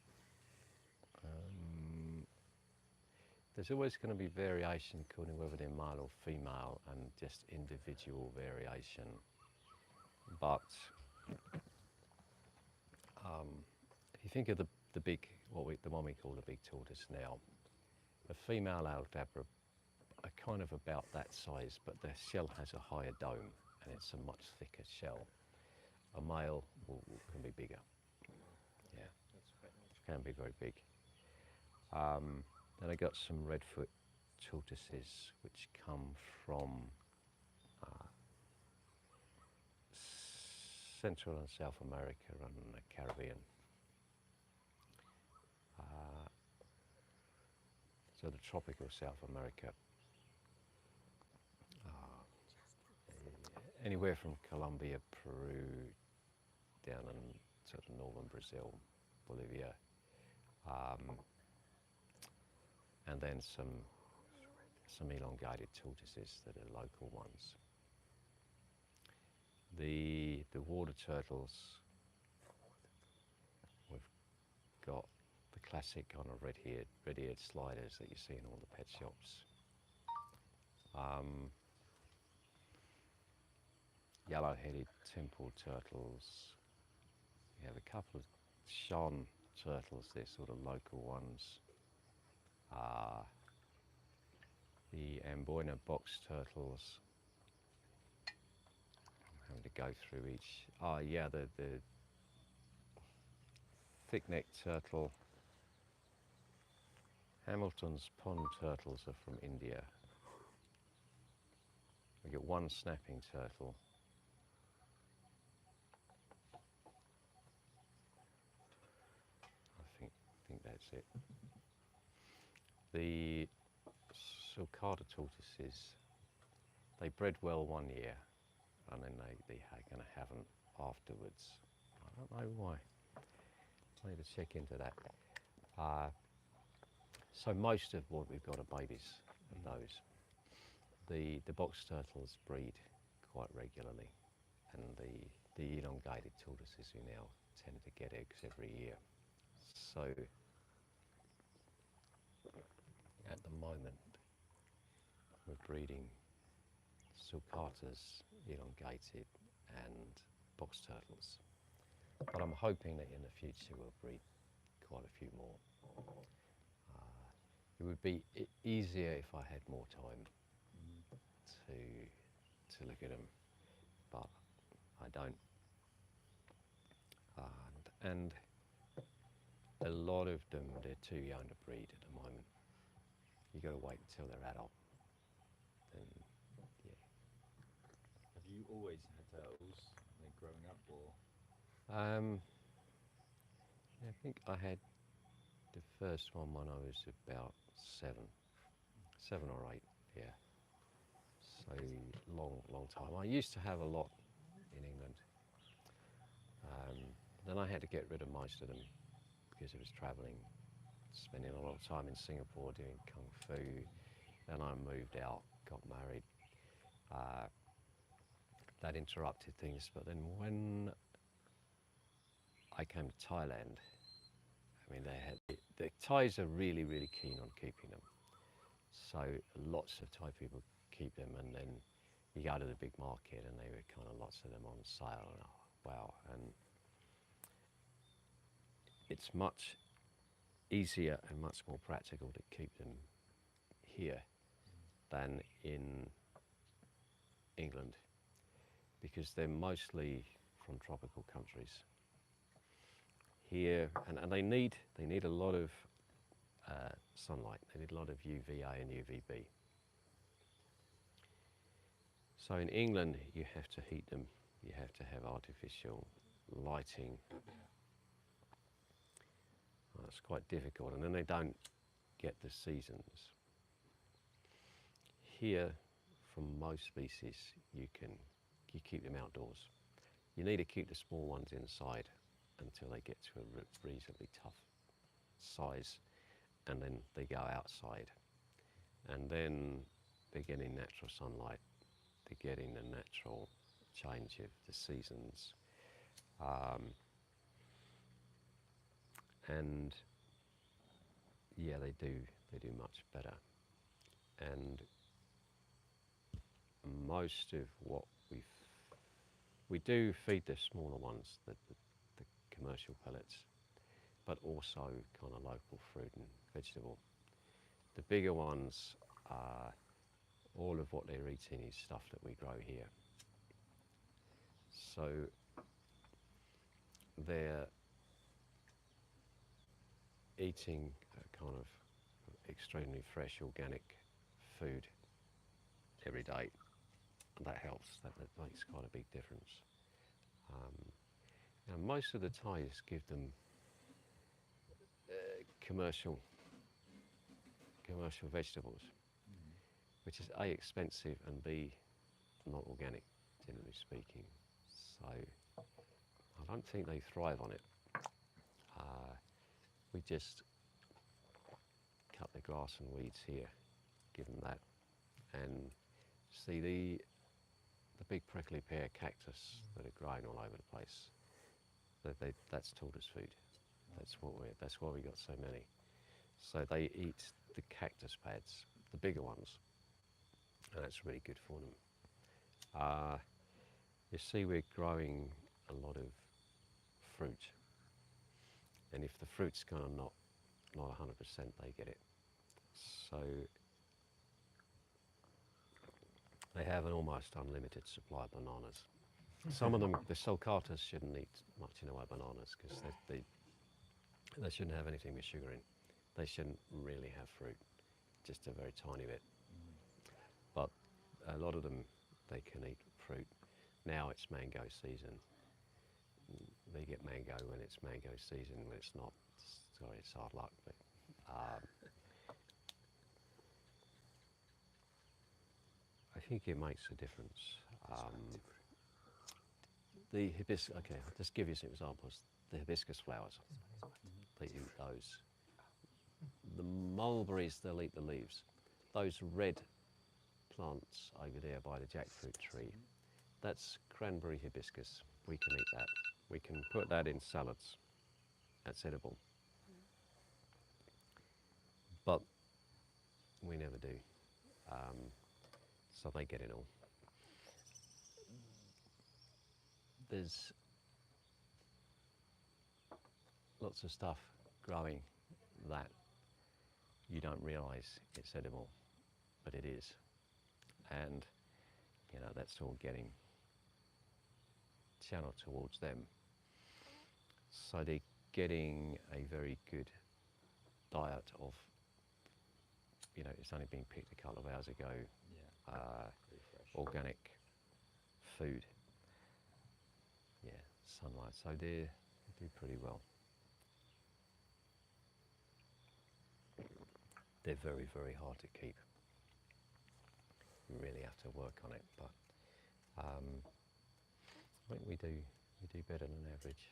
There's always going to be variation according to whether they're male or female, and just individual variation. But if you think of the big, the one we call the big tortoise now, a female Aldabra are kind of about that size, but their shell has a higher dome and it's a much thicker shell. A male can be bigger. Yeah, That's quite nice. can be very big. Then I got some redfoot tortoises which come from Central and South America and the Caribbean. So the tropical South America. Anywhere from Colombia, Peru, down in sort of northern Brazil, Bolivia, and then some elongated tortoises that are local ones. The water turtles, we've got the classic kind of red-eared sliders that you see in all the pet shops. Yellow-headed temple turtles. We have a couple of Shuang turtles, they're sort of local ones. The Amboina box turtles. I'm having to go through each. Oh yeah, the thick-necked turtle. Hamilton's pond turtles are from India. We get one snapping turtle. I think that's it. The sulcata tortoises, they bred well one year, and then they are going to have them afterwards. I don't know why. I need to check into that. So most of what we've got are babies of those. The box turtles breed quite regularly, and the the elongated tortoises who now tend to get eggs every year. So at the moment we're breeding sulcatas, elongated, and box turtles. But I'm hoping that in the future we'll breed quite a few more. It would be easier if I had more time to look at them, but I don't. And a lot of them, they're too young to breed at the moment. You got to wait until they're adult. Then, yeah. Have you always had turtles, like growing up, or? I think I had the first one when I was about 7 or 8. Yeah. So long time. I used to have a lot in England. Then I had to get rid of most of them because I was travelling, spending a lot of time in Singapore doing Kung Fu. Then I moved out, got married. That interrupted things. But then when I came to Thailand, I mean, the Thais are really, really keen on keeping them. So lots of Thai people keep them, and then you go to the big market and they were kind of lots of them on sale, and wow. And it's much easier and much more practical to keep them here than in England, because they're mostly from tropical countries. Here, and they need a lot of sunlight. They need a lot of UVA and UVB. So in England, you have to heat them. You have to have artificial lighting. It's quite difficult, and then they don't get the seasons. Here, from most species, you keep them outdoors. You need to keep the small ones inside until they get to a reasonably tough size, and then they go outside, and then they're getting natural sunlight, they're getting the natural change of the seasons, and yeah, they do much better. And most of what we do feed the smaller ones, the commercial pellets, but also kind of local fruit and vegetable. The bigger ones, all of what they're eating is stuff that we grow here. So they're eating a kind of extremely fresh organic food every day. That helps, that makes quite a big difference. Now most of the Thais give them commercial vegetables, which is A, expensive, and B, not organic, generally speaking. So I don't think they thrive on it. We just cut the grass and weeds here, give them that, and see the big prickly pear cactus that are growing all over the place. That's tortoise food. That's why we got so many. So they eat the cactus pads, the bigger ones, and that's really good for them. You see, we're growing a lot of fruit, and if the fruit's kind of not 100%, they get it. So they have an almost unlimited supply of bananas. Some of them, the sulcatas, shouldn't eat much in the way of bananas because they shouldn't have anything with sugar in. They shouldn't really have fruit, just a very tiny bit. But a lot of them, they can eat fruit. Now it's mango season. They get mango when it's mango season. When it's not, sorry, it's hard luck. But I think it makes a difference. The hibiscus. Okay, I'll just give you some examples. The hibiscus flowers, they eat those. The mulberries, they'll eat the leaves. Those red plants over there by the jackfruit tree, that's cranberry hibiscus. we can eat that. We can put that in salads. That's edible. But we never do. So they get it all. There's lots of stuff growing that you don't realize it's edible, but it is. And, you know, that's all getting channeled towards them. So they're getting a very good diet of, you know, it's only been picked a couple of hours ago, Yeah. Very fresh. organic food. Yeah, sunlight. So they do pretty well. They're very, very hard to keep. You really have to work on it, but I think we do better than average.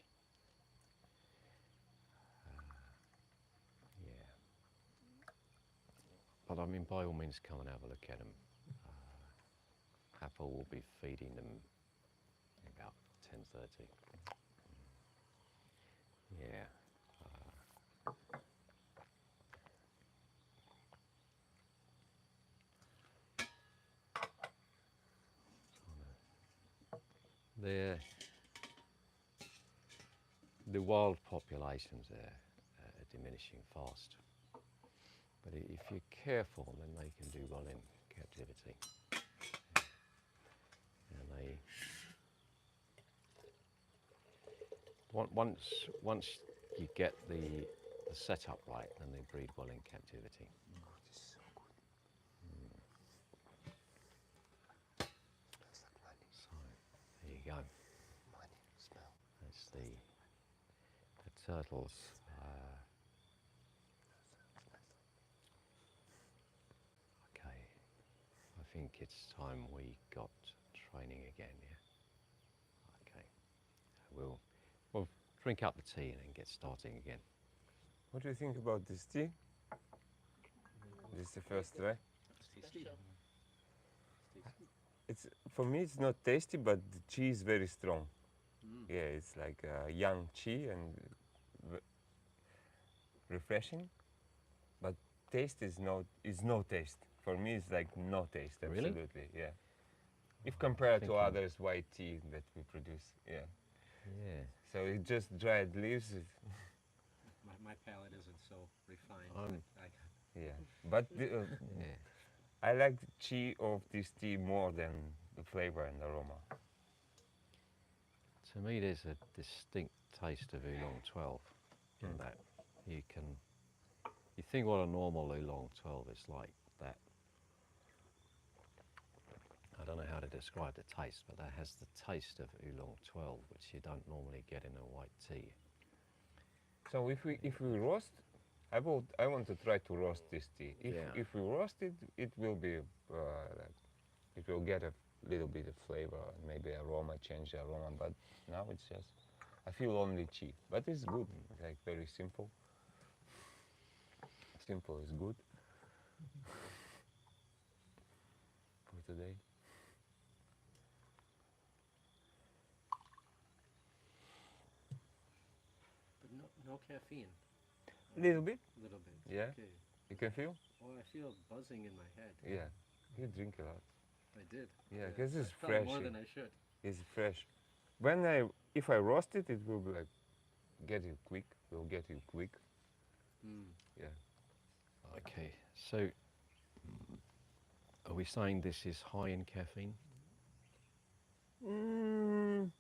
Yeah. But I mean, by all means, come and have a look at them. Apple will be feeding them about 10:30. Yeah. The wild populations are diminishing fast. But if you're careful, then they can do well in captivity. And they once you get the setup right, then they breed well in captivity. This is so good. Smells like money. So there you go. Money smell. That's the turtles. Okay, I think it's time we got training again. Yeah. Okay, we'll drink up the tea and then get starting again. What do you think about this tea? This is the first try. Special. It's for me. It's not tasty, but the tea is very strong. Yeah, it's like young tea and refreshing. But taste is no taste. For me, it's like no taste. Really? Absolutely, yeah. If compared to thinking- others white tea that we produce, yeah. Yeah. So it's just dried leaves. My palate isn't so refined. Um, Yeah, but Yeah. I like the tea of this tea more than the flavor and aroma. To me, there's a distinct taste of oolong 12 in Mm. that you think what a normal oolong 12 is like. That I don't know how to describe the taste, but that has the taste of oolong 12, which you don't normally get in a white tea. So if we roast, I want to try to roast this tea. If we roast it, it will be like, it will get a little bit of flavor and maybe aroma, change the aroma. But now it's just I feel only tea, but it's good. It's like very simple. Simple is good for today. But no caffeine. Little bit, Little bit. Yeah. Okay. you can feel. Oh, I feel buzzing in my head. Yeah, you drink a lot. I did. Yeah, because it's I felt fresh. more than I should. It's fresh. If I roast it, it will be like get you quick. Will get you quick. Mm. Yeah. Okay, so are we saying this is high in caffeine? In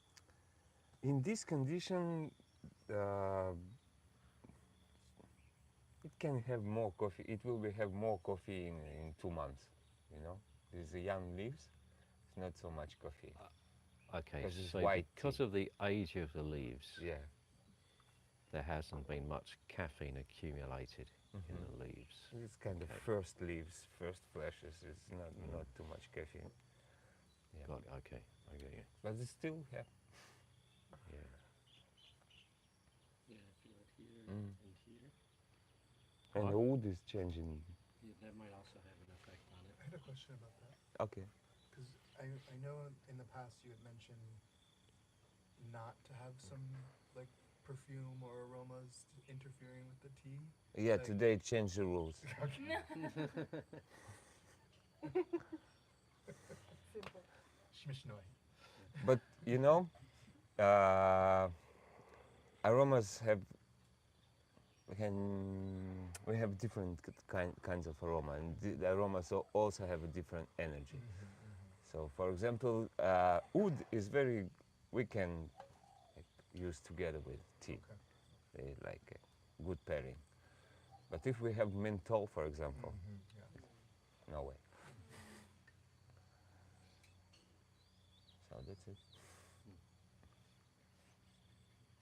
this condition, it can have more coffee. It will have more coffee in 2 months. You know, these young leaves. It's not so much coffee. Okay, 'Cause it's so white because tea. of the age of the leaves, Yeah. there hasn't been much caffeine accumulated in the leaves. It's kind of Okay. first leaves, first flashes. It's not too much caffeine. Yeah. Got it, okay, I get you. But it's still Yeah. Yeah, I feel it here Mm. and here. and Right. the wood is changing. Yeah, that might also have an effect on it. I had a question about that Okay. because I know in the past you had mentioned not to have some like perfume or aromas interfering with the tea? Yeah, Like- today change the rules. Simple. Schmishnoi. But you know, aromas have we have different kinds of aroma, and the aromas also have a different energy. So, for example, oud is very we can like, use together with tea. Okay. They like a good pairing. But if we have menthol, for example, Yeah. no way. So that's it.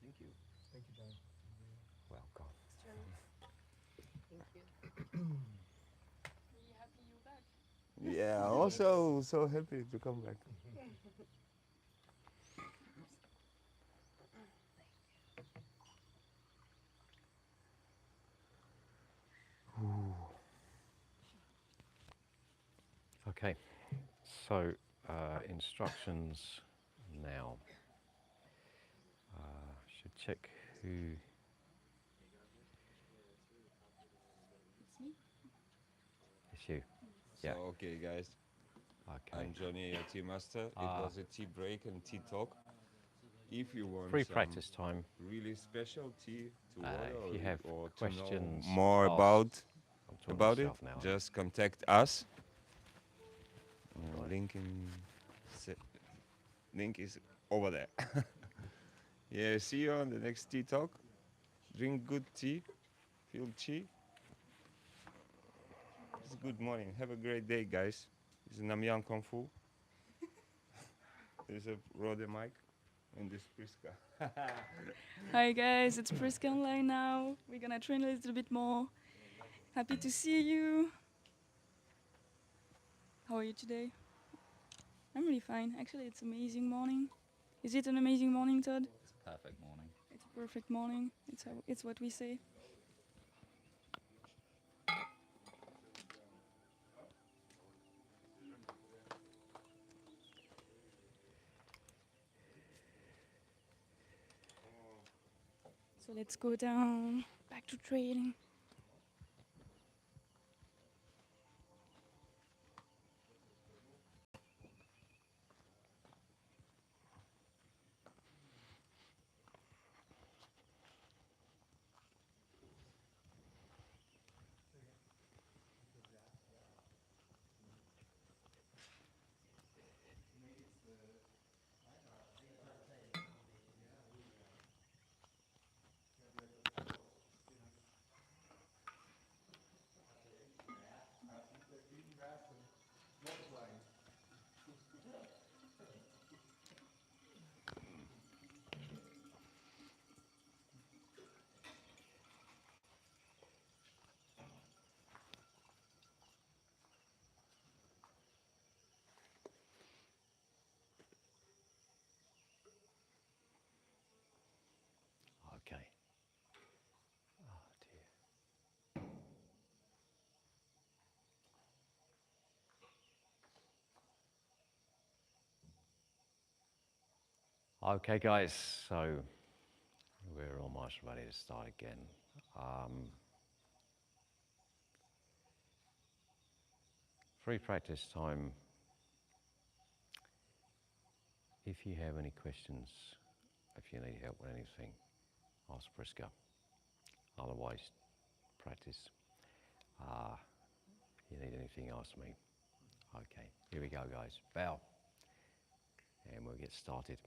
Thank you. Thank you, John. Welcome. Thank you. Really happy you're back. Yeah, also so happy to come back. Okay, so instructions now. Should check who. It's me. It's you. So, Yeah. okay, guys. Okay. I'm Johnny, your tea master. It was a tea break and tea talk. If you want Free some practice time. really special tea to If you order have or to questions, know more ask. I'm talking about it, myself now. just contact us. Right. Link is over there. Yeah, see you on the next tea talk. Drink good tea. Feel tea. It's good morning. Have a great day, guys. This is Namyang Kung Fu. There's a Rode mic and this Priska. Hi guys, it's Priska online now. We're gonna train a little bit more. Happy to see you. How are you today? I'm really fine. Actually, it's amazing morning. Is it an amazing morning, Todd? It's a perfect morning. It's a perfect morning. It's what we say. So let's go down, back to trading. Okay. Oh dear. Okay, guys. So we're almost ready to start again. Free practice time. If you have any questions, if you need help with anything, ask Priska. Otherwise, practice. If you need anything, ask me. Okay, here we go, guys. Bow. And we'll get started.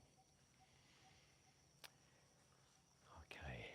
Okay.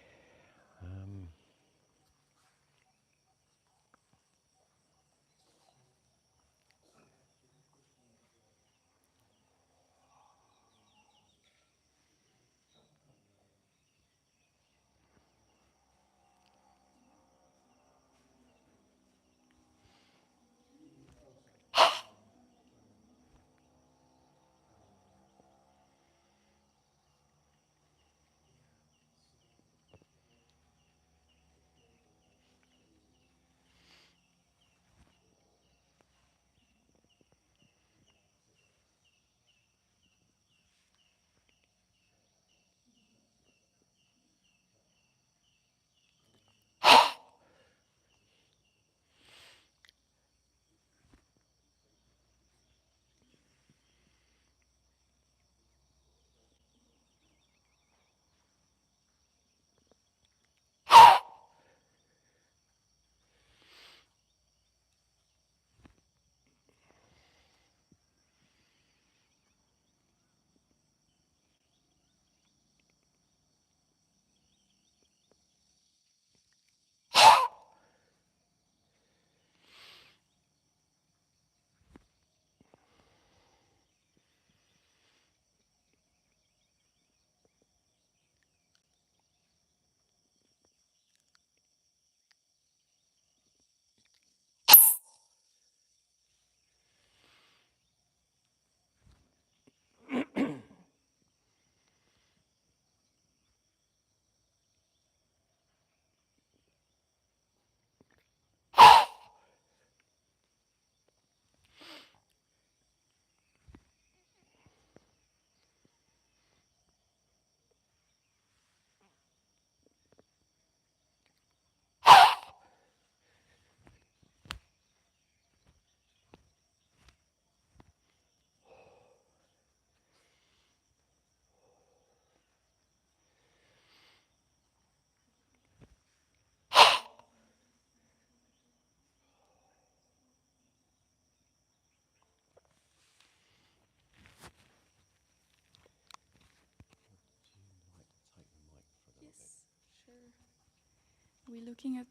we're looking at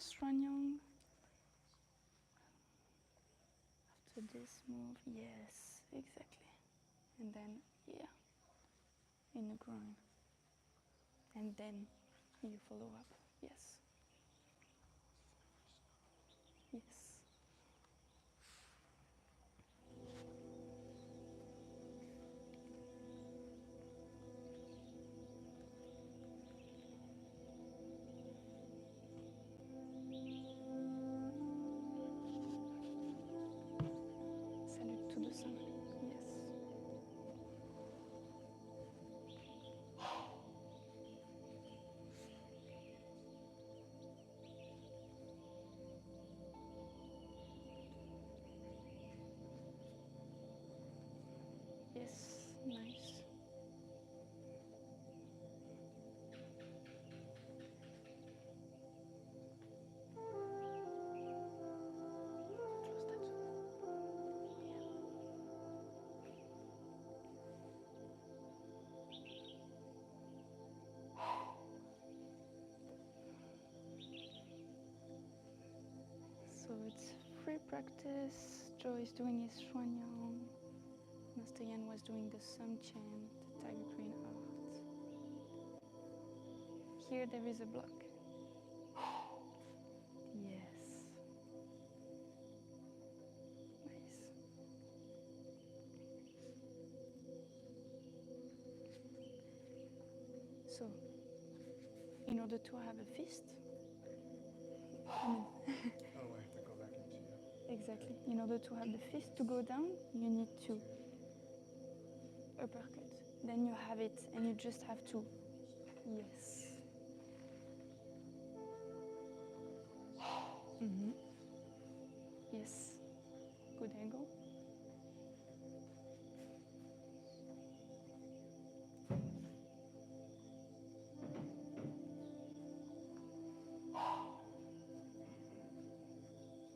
Shuang. After this move, yes, exactly. And then here, in the groin. And then you follow up, yes. Yes. Salute to the sun, yes. Yes, nice. Close that. So it's free practice. Joe is doing his Shuang. Master Yan was doing the Sun chant, the Tiger Queen art. Here there is a block. Yes. Nice. So, in order to have a fist, I mean, Oh, I have to go back into you. exactly. In order to have the fist to go down, you need to uppercut. Then you have it, and you just have to. Yes. Yes. Good angle.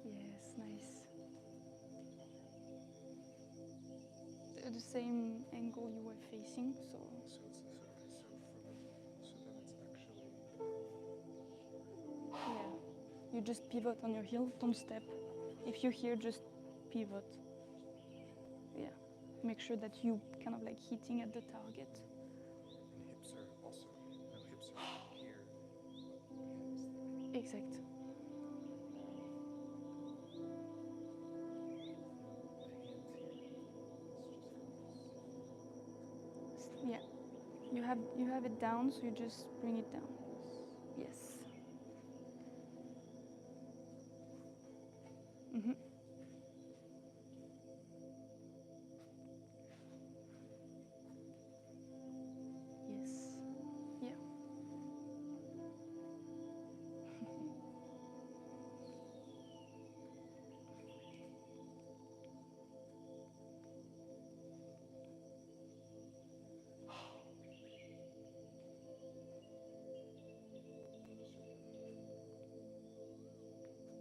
Yes, nice. The same angle you were facing, so So it's so then it's actually yeah. You just pivot on your heel, don't step. If you're here, just pivot. Yeah. Make sure that you kind of like hitting at the target. and hips are also no hips are here. Exact. Yeah. You have it down, so you just bring it down. Yes. Mhm. Yes. Yeah.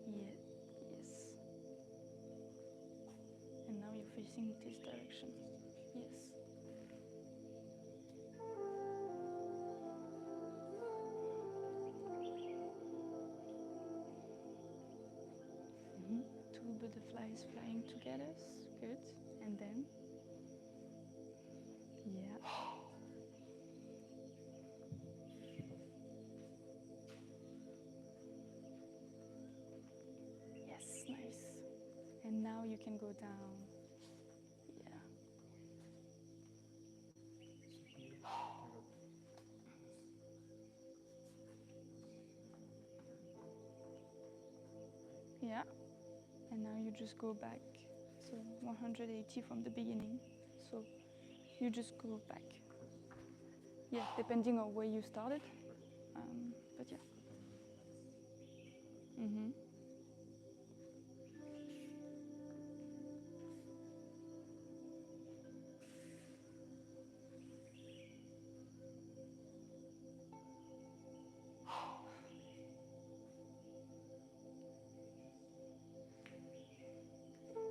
Yeah. Yes. And now you're facing this direction. Yes. Two butterflies flying together. Good. And then. Yeah. Yes, nice. And now you can go down. Yeah. Yeah. And now you just go back. So 180 from the beginning. So you just go back. Yeah, depending on where you started. But yeah.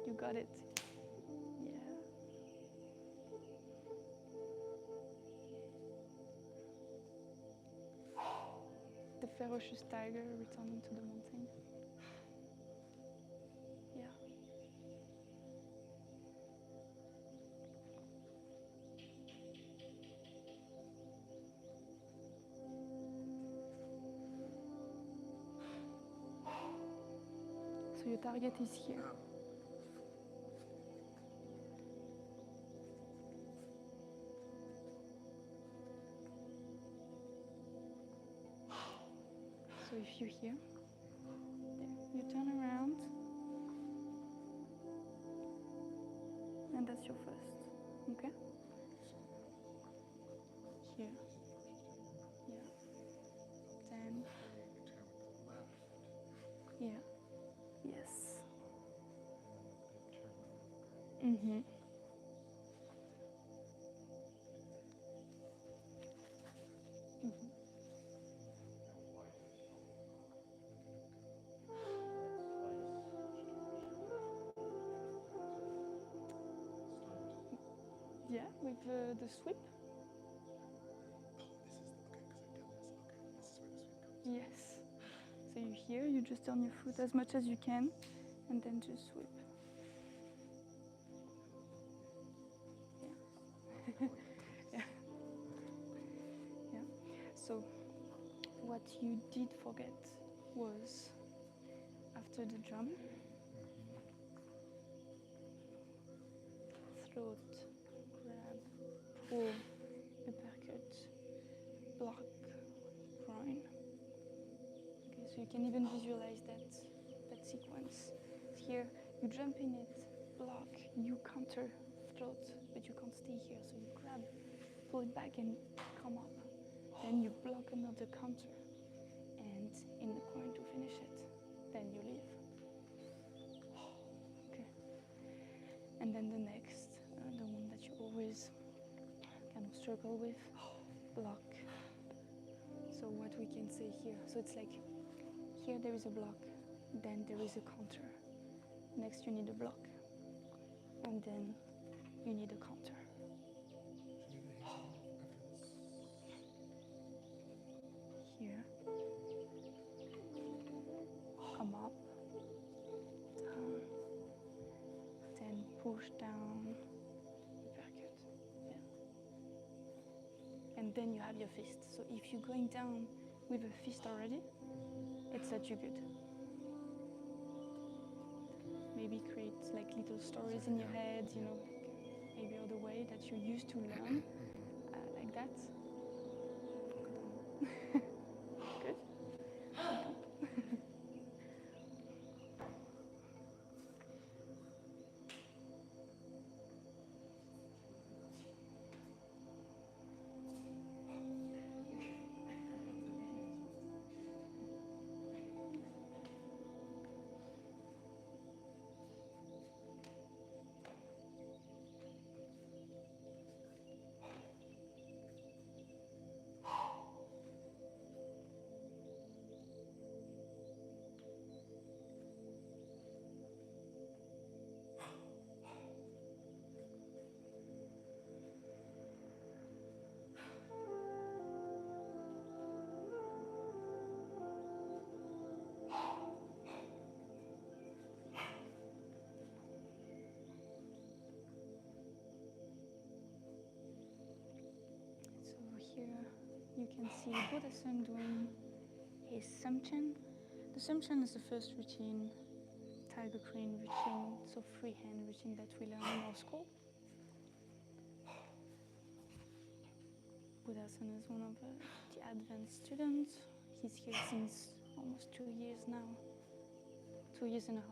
You got it. Yeah. ferocious tiger returning to the mountain. Yeah. So your target is here. So if you're here, there, you turn around, and that's your first, okay? Here, yeah. Then, yeah, yes. Mm-hmm. Mm-hmm. Yeah, with the sweep. Yes. So you here, you just turn your foot as much as you can, and then just sweep. Yeah. Yeah. Yeah. So what you did forget was after the drum, throat, grab, pull, uppercut, block, groin. Okay, so you can even visualize that sequence. Here, you jump in it, block, you counter, throat, but you can't stay here, so you grab, pull it back and come up. Then you block another counter, and in the groin to finish it. Then you leave. Okay. And then the next, the one that you always kind of struggle with, block. So what we can say here, so it's like here there is a block, then there is a counter. Next you need a block, and then you need a counter. Here, come up, down, then push down, uppercut. Yeah. And then you have your fist. So if you're going down with a fist already, it's that you're good. Maybe create like little stories in your head, you know, maybe other way that you used to learn, like that. Good. So here you can see Buddha-san doing his Samchen. The Samchen is the first routine, Tiger Crane routine, so freehand routine that we learn in our school. Buddha-san is one of the advanced students. He's here since almost 2 years now, 2 years and a half.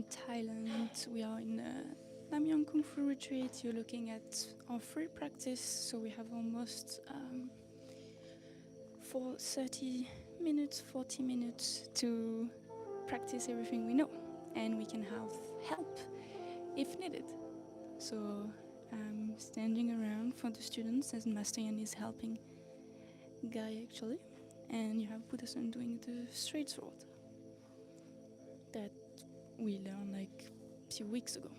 in Thailand. We are in a Namyang Kung Fu retreat. You're looking at our free practice, so we have almost for 30 minutes, 40 minutes to practice everything we know, and we can have help if needed. So I'm standing around for the students as Master Yan is helping Guy actually, and you have Buddha-san doing the straight sword that we learned like a few weeks ago.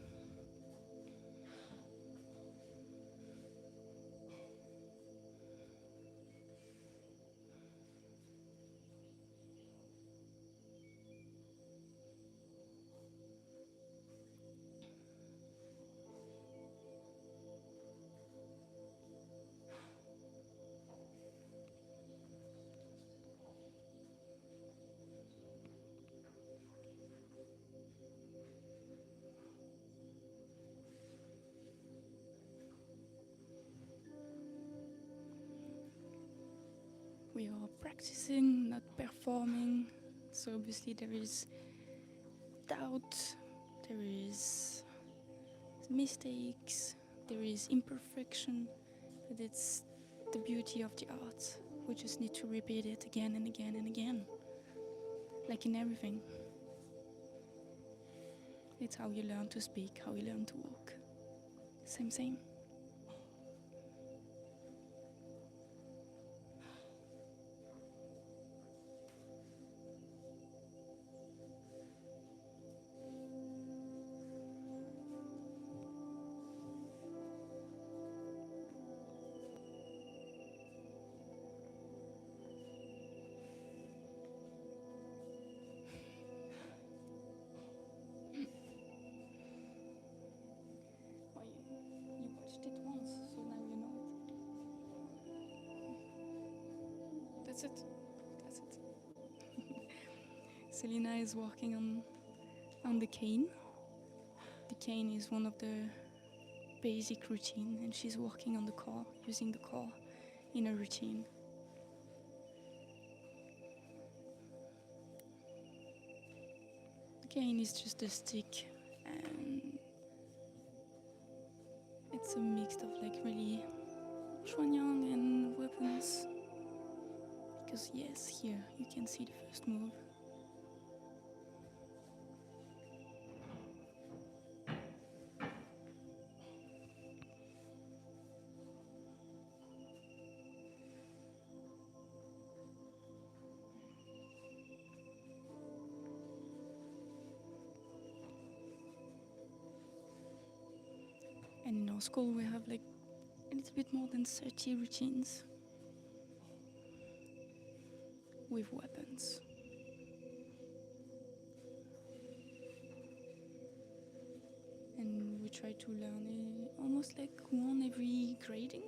We are practicing, not performing. So obviously there is doubt, there is mistakes, there is imperfection, but it's the beauty of the art. We just need to repeat it again and again and again. Like in everything. It's how you learn to speak, how you learn to walk. Same. Well, you watched it once, so now you know it. That's it. Selina is working on the cane. The cane is one of the basic routine, and she's working on the core, using the core in a routine. The cane is just a stick, and it's a mix of like really Shuang and weapons. Because yes, here you can see the first move. And in our school we have like a little bit more than 30 routines with weapons. And we try to learn almost like one every grading.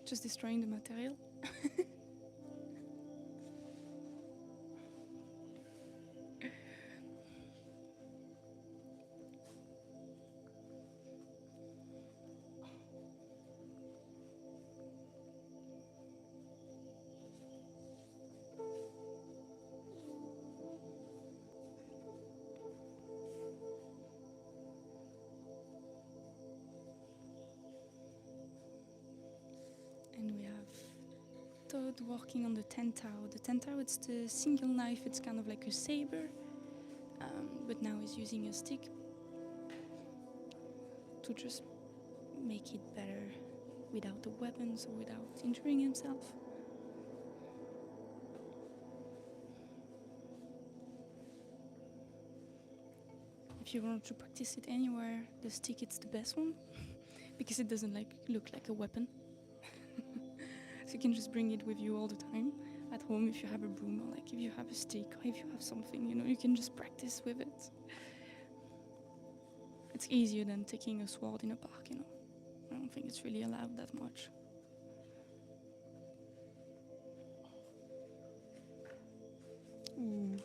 Just destroying the material. And we have Todd working on the Tentao. The Tentao, it's the single knife, it's kind of like a saber, but now he's using a stick to just make it better without the weapons or without injuring himself. If you want to practice it anywhere, the stick it's the best one because it doesn't like look like a weapon. So you can just bring it with you all the time at home if you have a broom or like if you have a stick or if you have something, you can just practice with it. It's easier than taking a sword in a park, I don't think it's really allowed that much. Ooh.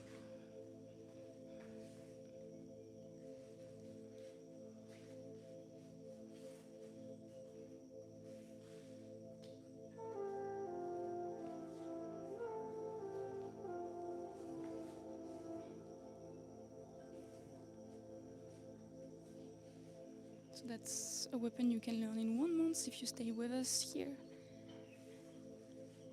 So that's a weapon you can learn in 1 month if you stay with us here.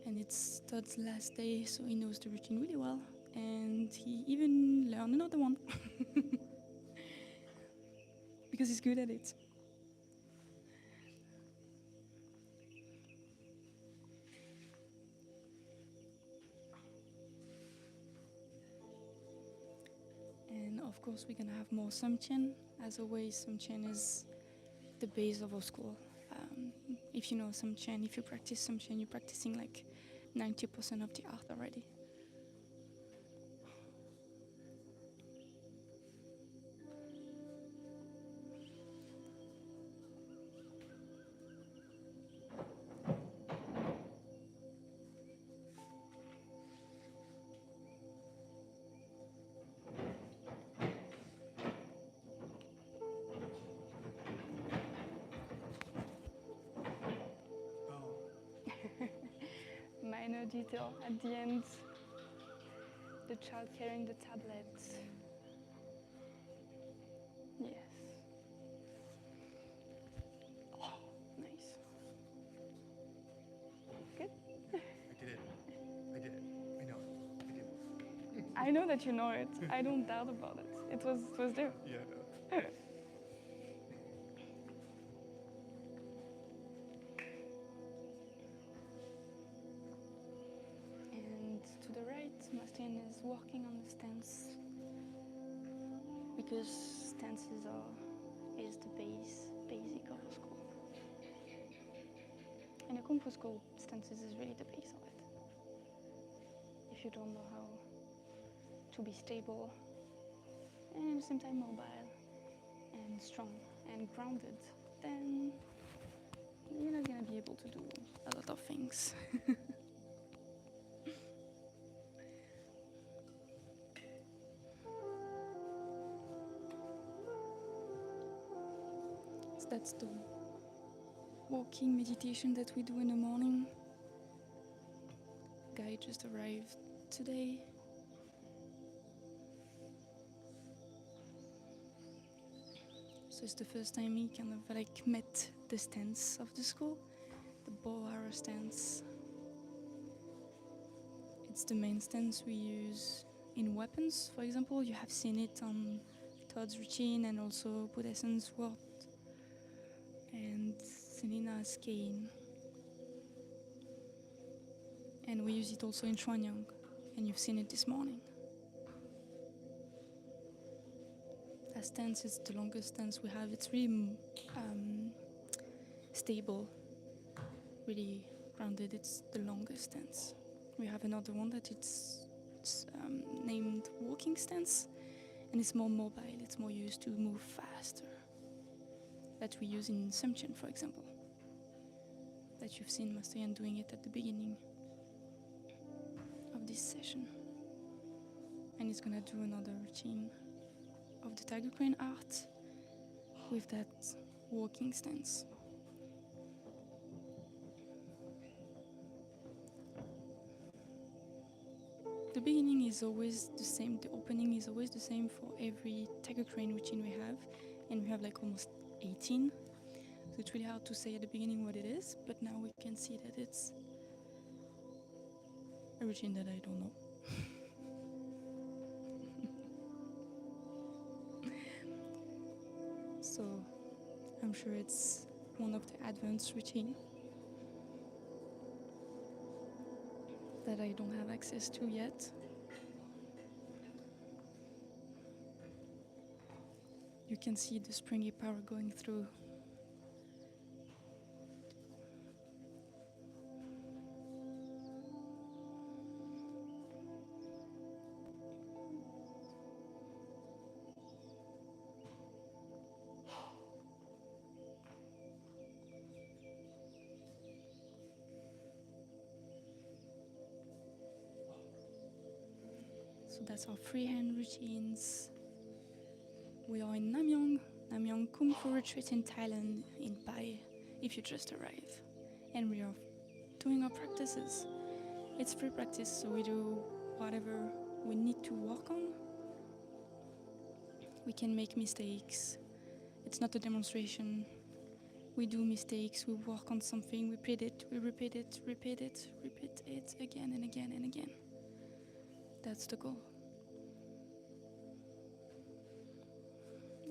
And it's Todd's last day, so he knows the routine really well. And he even learned another one. Because he's good at it. And of course we're gonna have more Samchen. As always, Samchen is the base of our school. If you know Samchen, if you practice Samchen, you're practicing like 90% of the art already. Minor detail at the end, the child carrying the tablet. Yes. Oh, nice. Good. I did it. I did it. I know it. I did it. I know that you know it. I don't doubt about it. It was there. Yeah, I know. And to the right, Martin is working on the stance because stances is the basic of a school. In a Kung Fu school, stances is really the base of it. If you don't know how to be stable and at the same time mobile and strong and grounded, then you're not gonna be able to do a lot of things. So that's the walking meditation that we do in the morning. Guy just arrived today. So it's the first time he kind of like met the stance of the school, the bow arrow stance. It's the main stance we use in weapons, for example. You have seen it on Todd's routine and also Budeson's sword and Selina's cane. And we use it also in Shuang, and you've seen it this morning. That stance is the longest stance we have. It's really stable, really grounded. It's the longest stance. We have another one that it's named walking stance, and it's more mobile. It's more used to move faster. That we use in Samchen, for example. That you've seen Master Yan doing it at the beginning of this session. And he's gonna do another routine of the Tiger Crane art with that walking stance. The beginning is always the same, the opening is always the same for every Tiger Crane routine we have, and we have like almost 18. So it's really hard to say at the beginning what it is, but now we can see that it's a routine that I don't know. So I'm sure it's one of the advanced routine that I don't have access to yet. You can see the springy power going through. So that's our freehand routines. We are in Namyong Kung Fu Retreat in Thailand, in Pai, if you just arrive. And we are doing our practices. It's free practice, so we do whatever we need to work on. We can make mistakes. It's not a demonstration. We do mistakes, we work on something, we repeat it, repeat it again and again and again. That's the goal.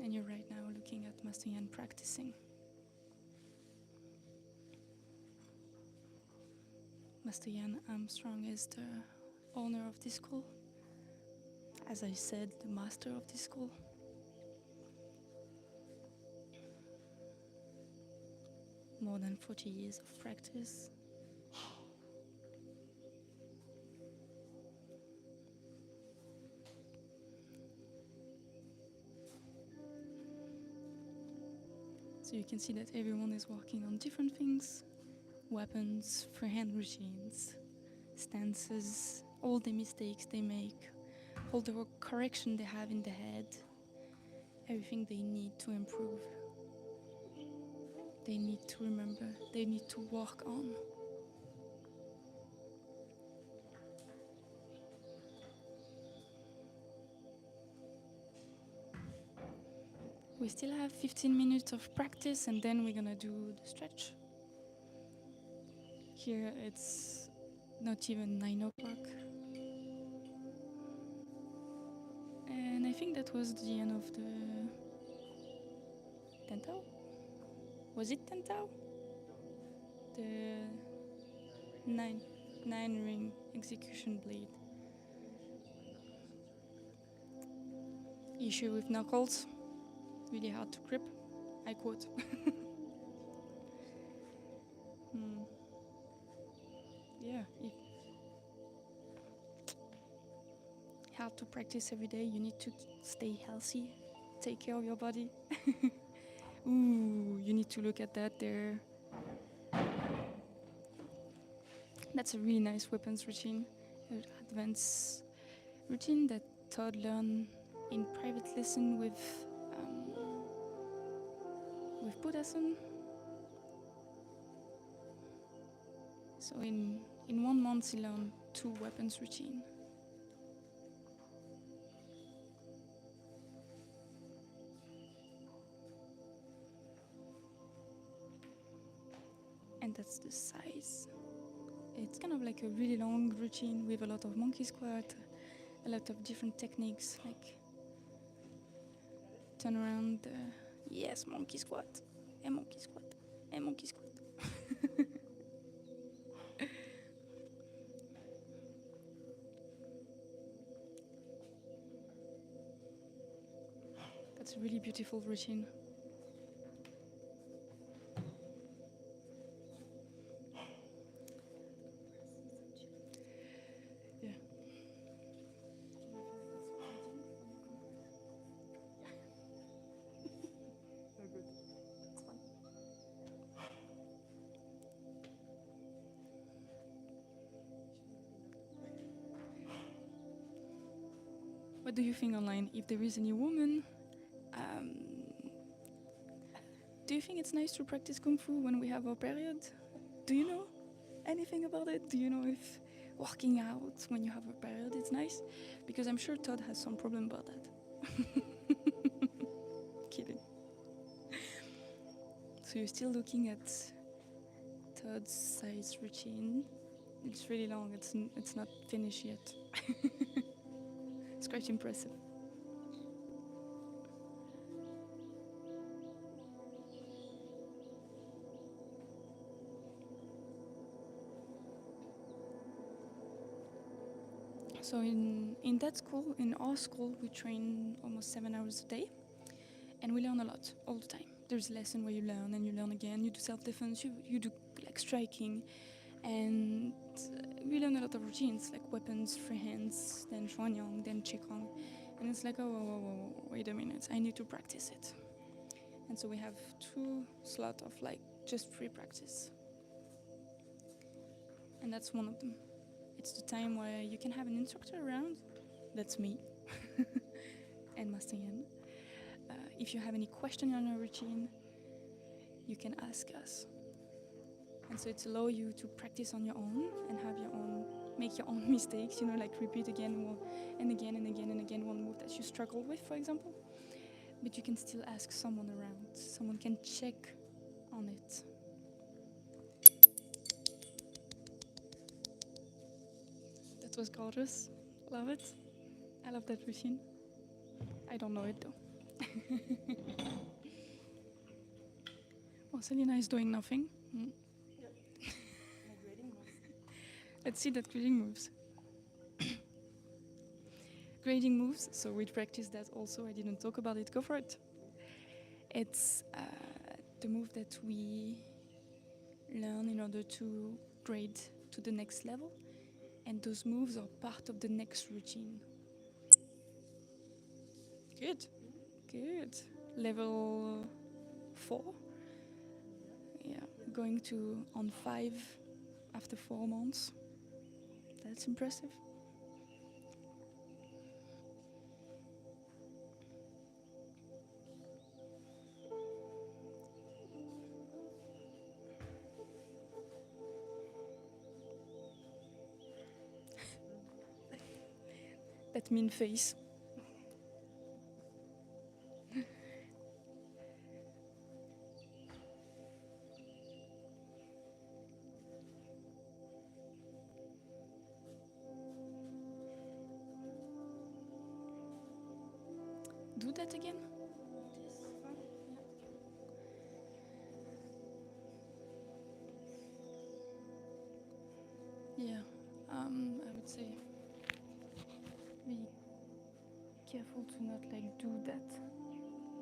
And you're right now looking at Master Yan practicing. Master Yan Armstrong is the owner of this school. As I said, the master of this school. More than 40 years of practice. So you can see that everyone is working on different things. Weapons, freehand routines, stances, all the mistakes they make, all the correction they have in the head, everything they need to improve. They need to remember, they need to work on. We still have 15 minutes of practice and then we're gonna do the stretch. Here it's not even 9 o'clock. And I think that was the end of the Tentao? Was it Tentao? The nine ring execution blade. Issue with knuckles, really hard to grip, I quote. Yeah, hard to practice every day. You need to stay healthy, take care of your body. Ooh, you need to look at that there. That's a really nice weapons routine, an advanced routine that Todd learned in private lesson with Buddha-san. So in 1 month he learned 2 weapons routine. And that's the size. It's kind of like a really long routine with a lot of monkey squat, a lot of different techniques, like turn around, yes, monkey squat, and monkey squat, and monkey squat. That's a really beautiful routine. Yeah. What do you think online? If there is any woman, do you think it's nice to practice Kung Fu when we have our period? Do you know anything about it? Do you know if working out when you have a period is nice? Because I'm sure Todd has some problem about that. Kidding. So you're still looking at Todd's size routine. It's really long, it's not finished yet. It's quite impressive. So in that school, in our school, we train almost 7 hours a day, and we learn a lot all the time. There's a lesson where you learn and you learn again. You do self-defense, you do like striking, and we learn a lot of routines like weapons, free hands, then Shuang, then Qigong, and it's like, oh, wait a minute, I need to practice it. And so we have 2 slots of like just free practice, and that's one of them. It's the time where you can have an instructor around. that's me and Master Yan. If you have any question on your routine, you can ask us. And so it's allow you to practice on your own and make your own mistakes, like repeat again and again and again and again one move that you struggle with, for example. But you can still ask someone around. Someone can check on it. That was gorgeous. Love it. I love that routine. I don't know it though. Oh, Selena is doing nothing. Yep. My grading moves. Let's see that grading moves. Grading moves, so we practice that also. I didn't talk about it. Go for it. It's the move that we learn in order to grade to the next level. And those moves are part of the next routine. Good. Good. Level 4. Yeah, going to on 5 after 4 months. That's impressive. That mean face. Do that again. Yeah, I would say be careful to not do that.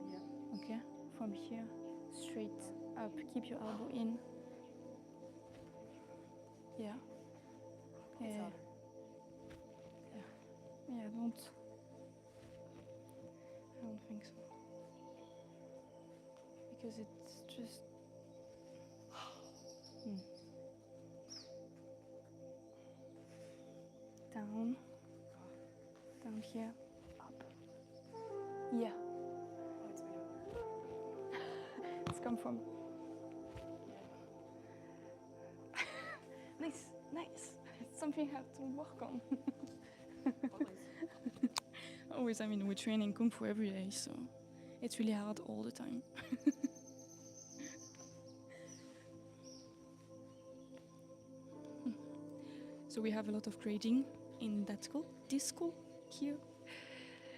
Yeah. Okay, from here, straight up. Keep your elbow in. Yeah. Yeah. Yeah. Yeah. I don't think so. Because it's just. Down. Down here. Up. Yeah. Oh, it's way up. It's come from. Nice, nice. It's something I have to work on. Always. Always, we train in Kung Fu every day, so it's really hard all the time. So we have a lot of grading in that school. This school here,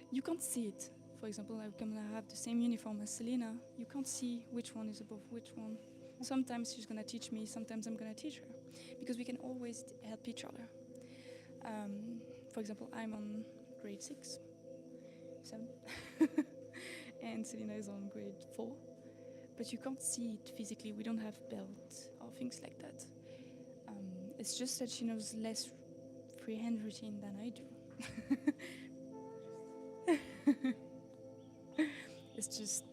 you can't see it. For example, I'm gonna have the same uniform as Selena. You can't see which one is above which one. Sometimes she's gonna teach me, sometimes I'm gonna teach her. Because we can always help each other. For example, I'm on grade 6, 7. And Selena is on grade 4. But you can't see it physically. We don't have belt or things like that. It's just that she knows less freehand routine than I do. It's just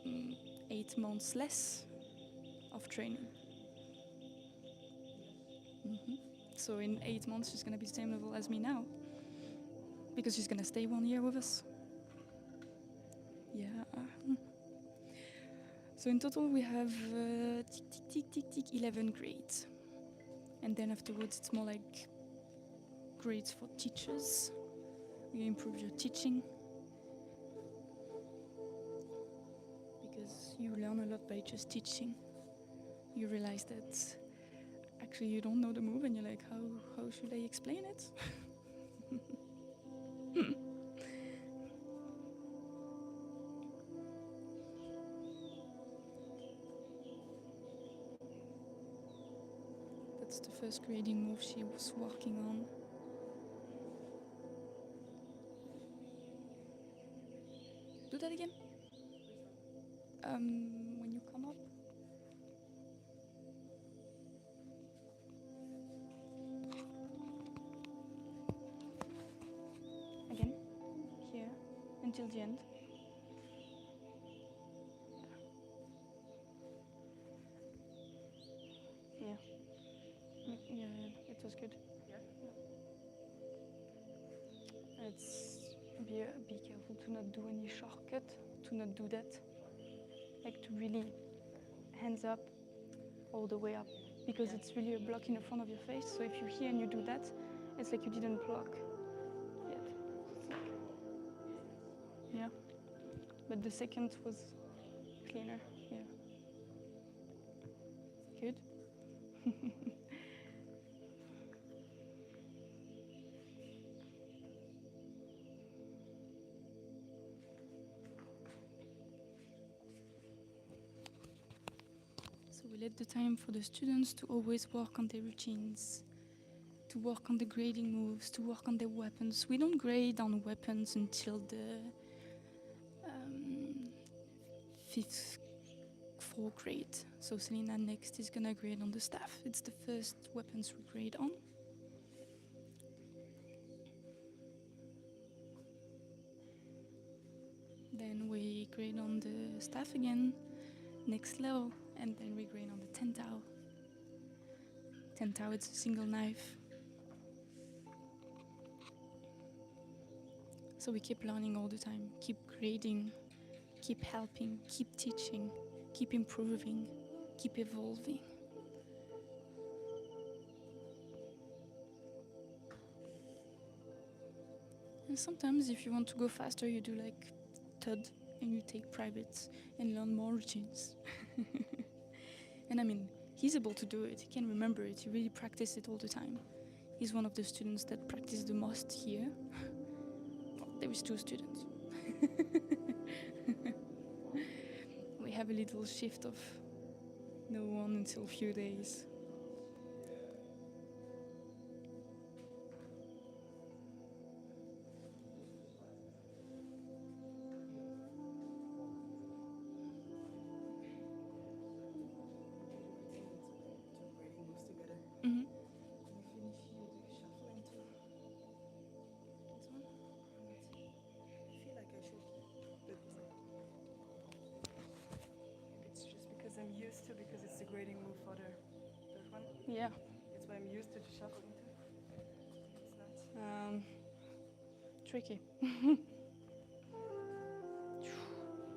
8 months less of training. So in 8 months she's gonna be the same level as me now, because she's gonna stay 1 year with us. Yeah. So in total we have 11 grades. And then afterwards it's more like grades for teachers. You improve your teaching. Because you learn a lot by just teaching. You realize that actually you don't know the move and you're like, how should I explain it? That's the first grading move she was working on. Do that again. When you come up. Again. Here. Until the end. Yeah. Yeah, it was good. Yeah. It's be careful to not do any shortcut, to not do that. Like to really hands up all the way up, because it's really a block in the front of your face. So if you're here and you do that, it's like you didn't block yet. It's like, yeah. But the second was cleaner. Yeah. Good. So we let the time for the students to always work on their routines, to work on the grading moves, to work on their weapons. We don't grade on weapons until the fifth, fourth grade. So Selena next is gonna grade on the staff. It's the first weapons we grade on. Then we grade on the staff again, next level, and then we grade on the 10 Tao. 10 Tao, it's a single knife. So we keep learning all the time, keep grading, keep helping, keep teaching, keep improving, keep evolving. And sometimes if you want to go faster, you do like TUD and you take privates and learn more routines. And I mean, he's able to do it, he can remember it, he really practices it all the time. He's one of the students that practice the most here. There is 2 students. We have a little shift of no one until a few days. Mm-hmm. I'm used to, because it's the grading move for the third one. Yeah. It's what I'm used to shuffling to. It's Um, not. Tricky.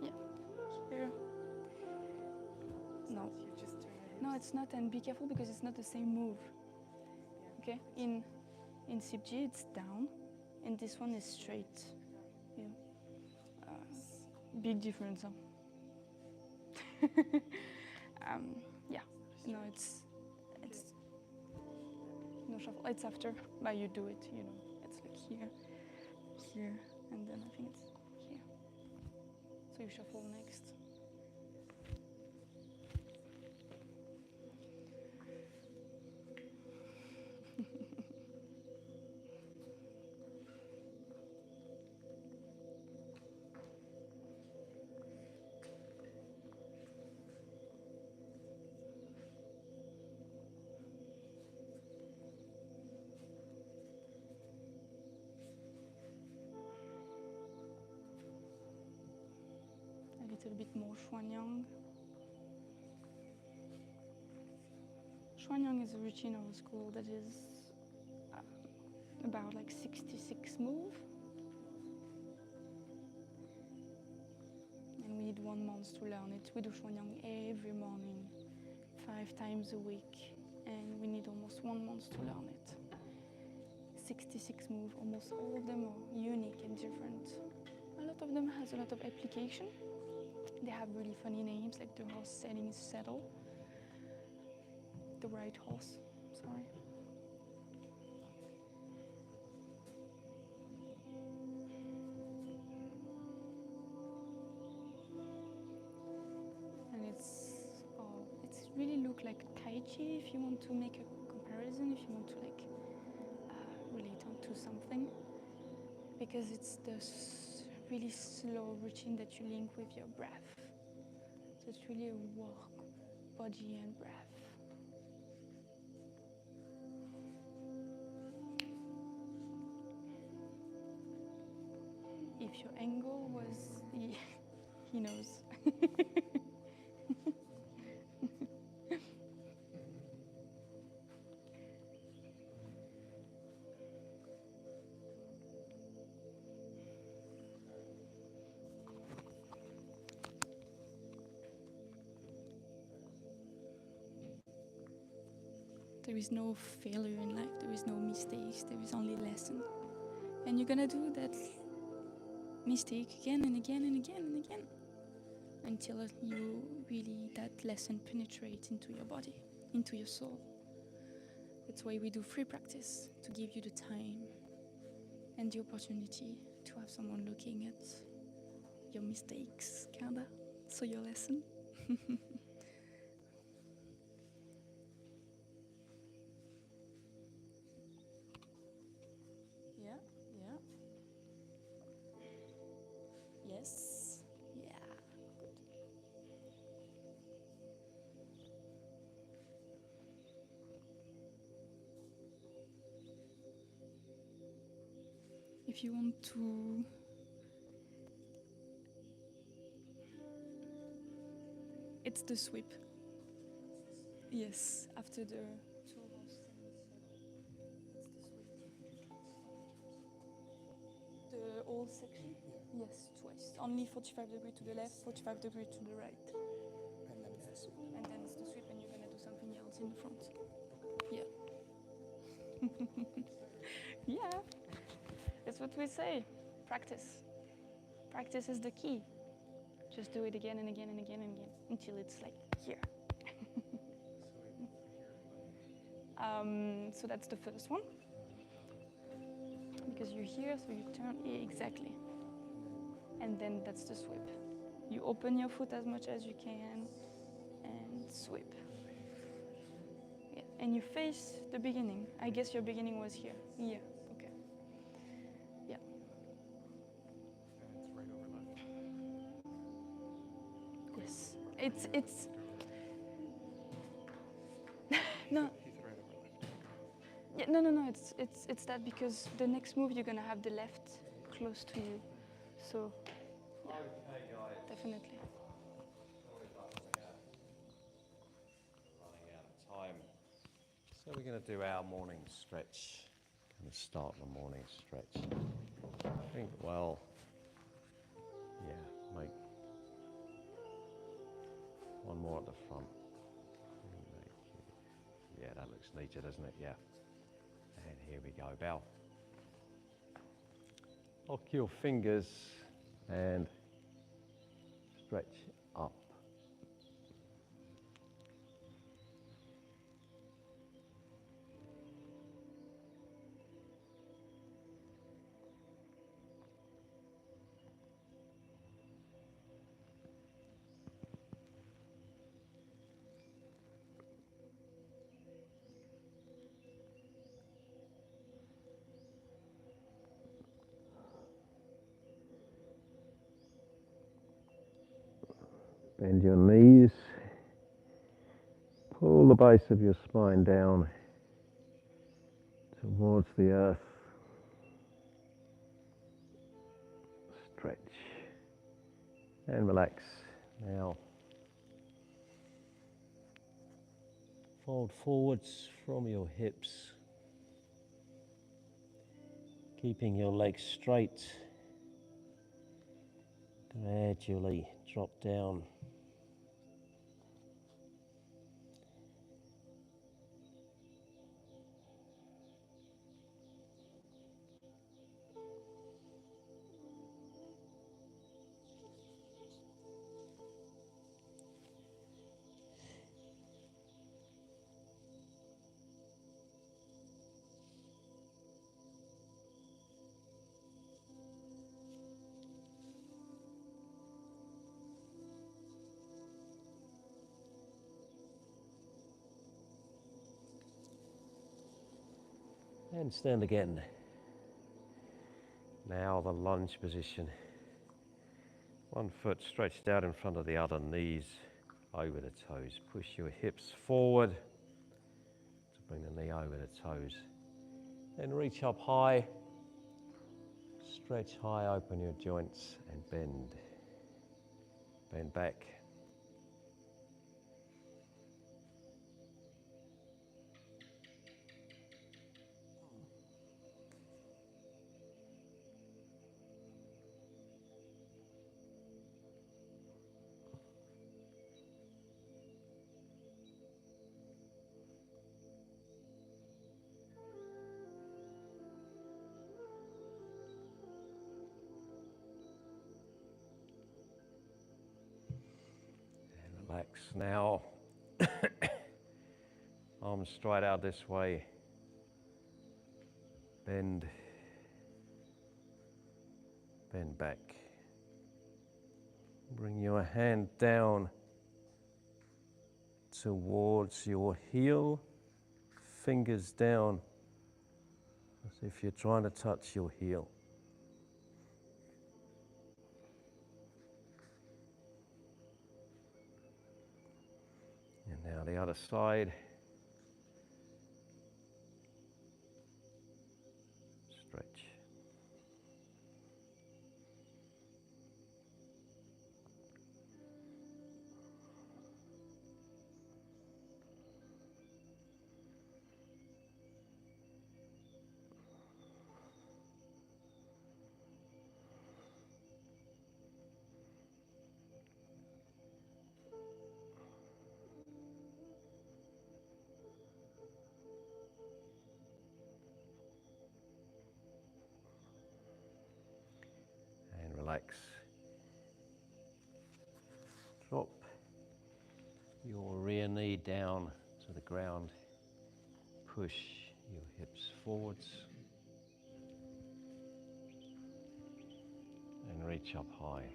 Yeah. Here. No. You just turn your hips. No, it's not, and be careful because it's not the same move. Yeah. Okay? In Sip G it's down, and this one is straight. Yeah. Big difference, huh? Yeah. No, it's no shuffle. It's after, but you do it. You know, it's like here, and then I think it's here. So you shuffle next. A little bit more Shuang. Shuang is a routine of a school that is about like 66 move. And we need 1 month to learn it. We do Shuang every morning, 5 times a week, and we need almost 1 month to learn it. 66 move, almost all of them are unique and different. A lot of them has a lot of application. They have really funny names, like the horse setting saddle. The right horse, sorry. And it's really look like Tai Chi if you want to make a comparison, if you want to like relate onto something, because it's the really slow routine that you link with your breath. So it's really a work, body and breath. If your angle was, he knows. There is no failure in life, there is no mistakes, there is only lesson. And you're gonna do that mistake again and again and again and again until you really, that lesson penetrates into your body, into your soul. That's why we do free practice, to give you the time and the opportunity to have someone looking at your mistakes, kinda, so your lesson. Yeah, yeah. Yes, yeah, good. If you want to it's the sweep. Yes, after the 2 of us stands, it's the sweep. The whole section? Yes, twice. Only 45 degrees to the left, 45 degrees to the right. And then it's the sweep. And then it's the sweep and you're gonna do something else in the front. Yeah. Yeah. That's what we say. Practice. Practice is the key. Just do it again and again and again and again until it's like here. So that's the first one. Because you're here, so you turn, yeah, exactly. And then that's the sweep. You open your foot as much as you can and sweep. Yeah. And you face the beginning. I guess your beginning was here. Yeah, okay. Yeah. And it's right over left. Yes. It's no. He's right over left. Yeah, no. It's that because the next move you're gonna have the left close to you. So yeah, Okay, guys. definitely. Sorry about running out of time. So we're going to do our morning stretch. Going to start the morning stretch. I think, well, yeah, make one more at the front. Yeah, that looks neater, doesn't it? Yeah. And here we go, Bell. Lock your fingers and stretch up. Bend your knees. Pull the base of your spine down towards the earth. Stretch and relax. Now, fold forwards from your hips, keeping your legs straight. Gradually drop down. And stand again. Now the lunge position. One foot stretched out in front of the other, knees over the toes. Push your hips forward to bring the knee over the toes. Then reach up high. Stretch high, open your joints and bend. Bend back. now. Arms straight out this way. Bend. Bend back. Bring your hand down towards your heel. Fingers down as if you're trying to touch your heel. And now the other side. Stretch. And relax. Drop your rear knee down to the ground. Push your hips forwards. And reach up high.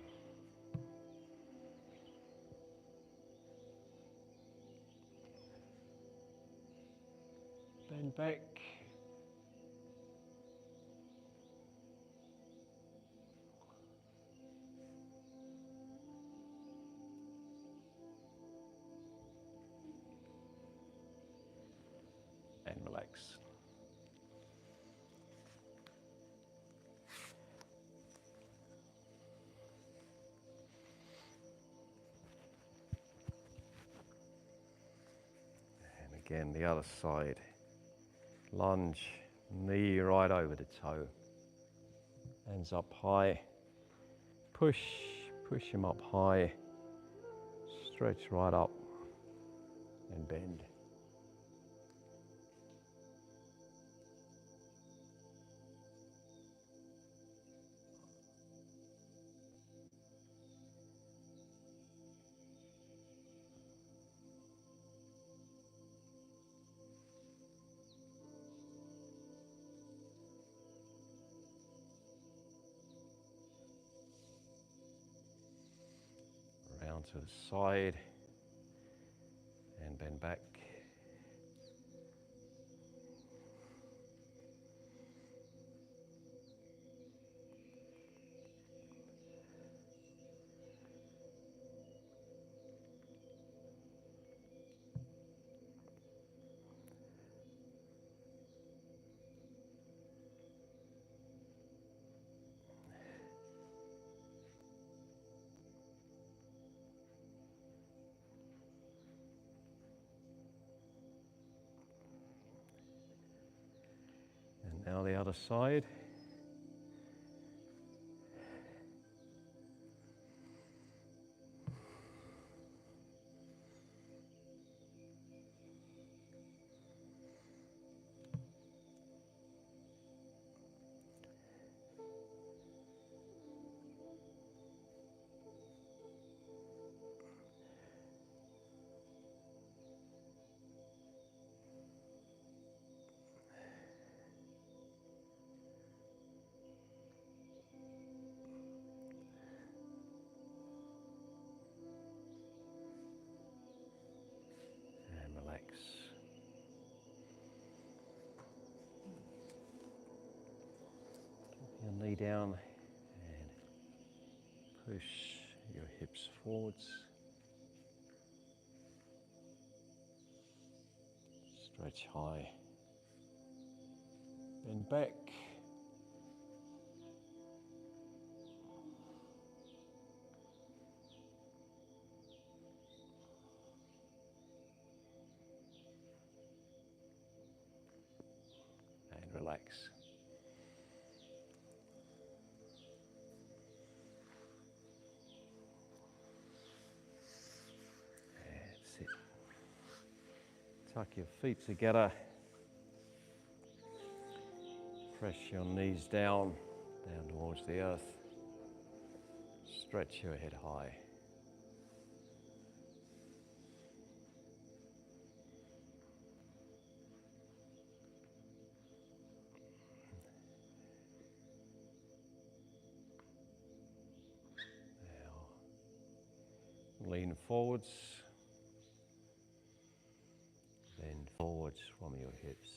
Bend back. And relax. And again, the other side. Lunge, knee right over the toe. Hands up high. Push him up high. Stretch right up and bend. Round to the side and bend back. And now the other side. And relax. Keep your knee down and push your hips forwards. Stretch high. Bend back. And relax. And sit. Tuck your feet together. Press your knees down towards the earth. Stretch your head high. Lean forwards. Bend forwards from your hips.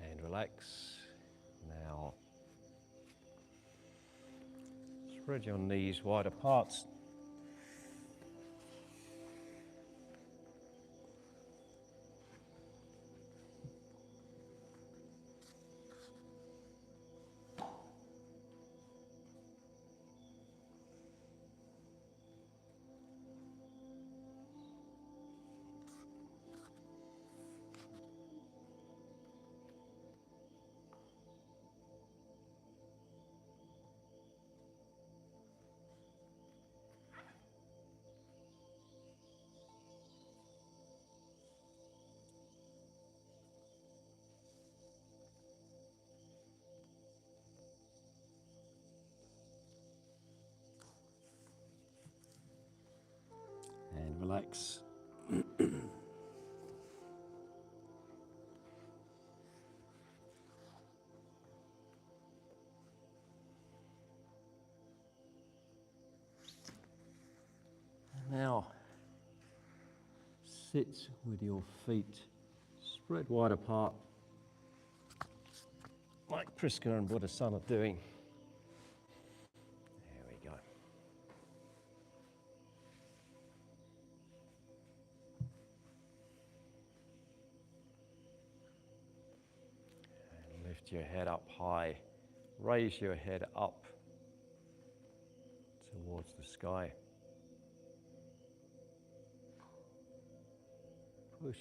And relax. Now, spread your knees wide apart. And relax. Now, sit with your feet spread wide apart, like Priska and Buddha-san are doing. There we go. And lift your head up high. Raise your head up towards the sky. Push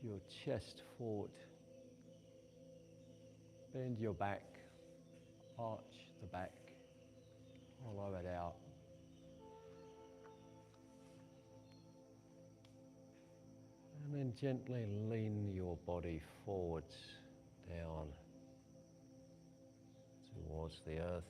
your chest forward. Bend your back. Arch the back. Hollow it out. And then gently lean your body forwards, down towards the earth.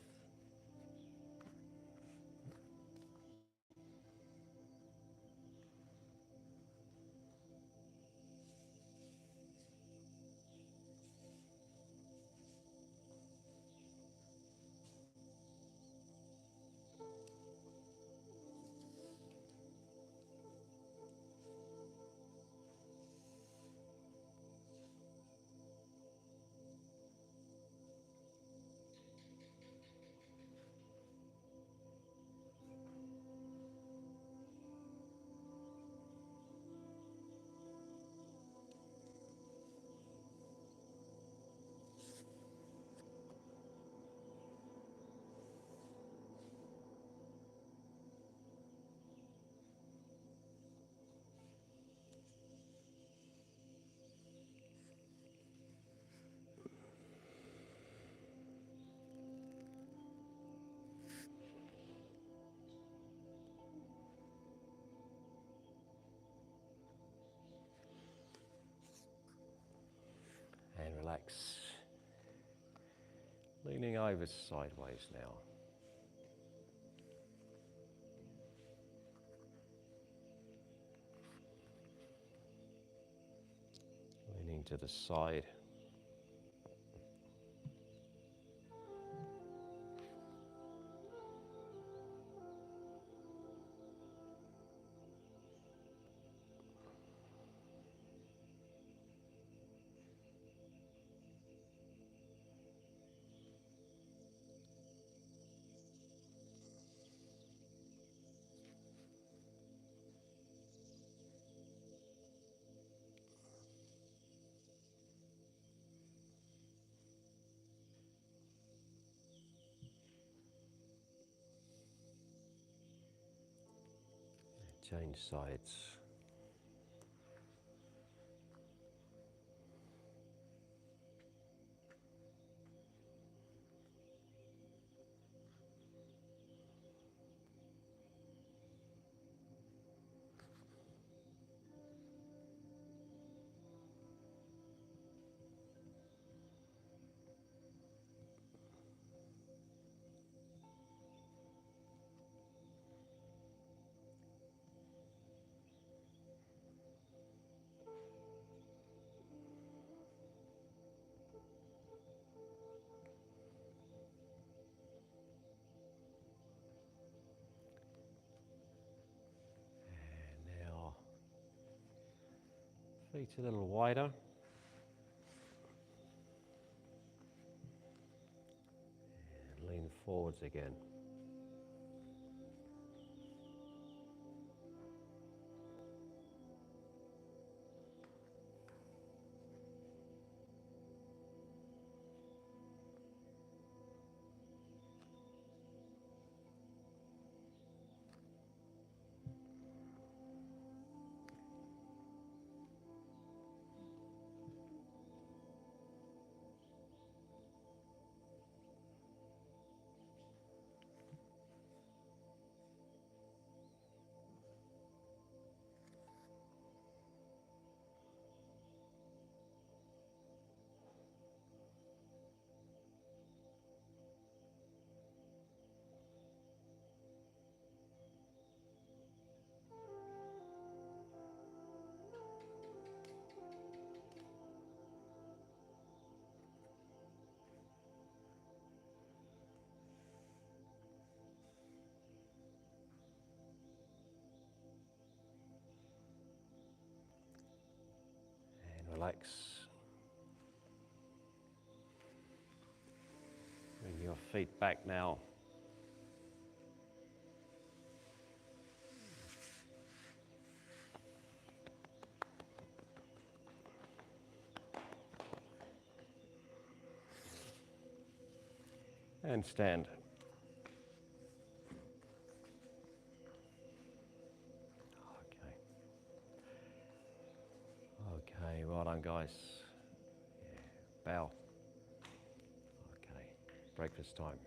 And relax. Leaning over sideways now. Leaning to the side. Change sides. And now, feet a little wider. And lean forwards again. And relax. Bring your feet back now. And stand. Okay. Okay, well done, guys. Yeah. Bow. Okay, breakfast time.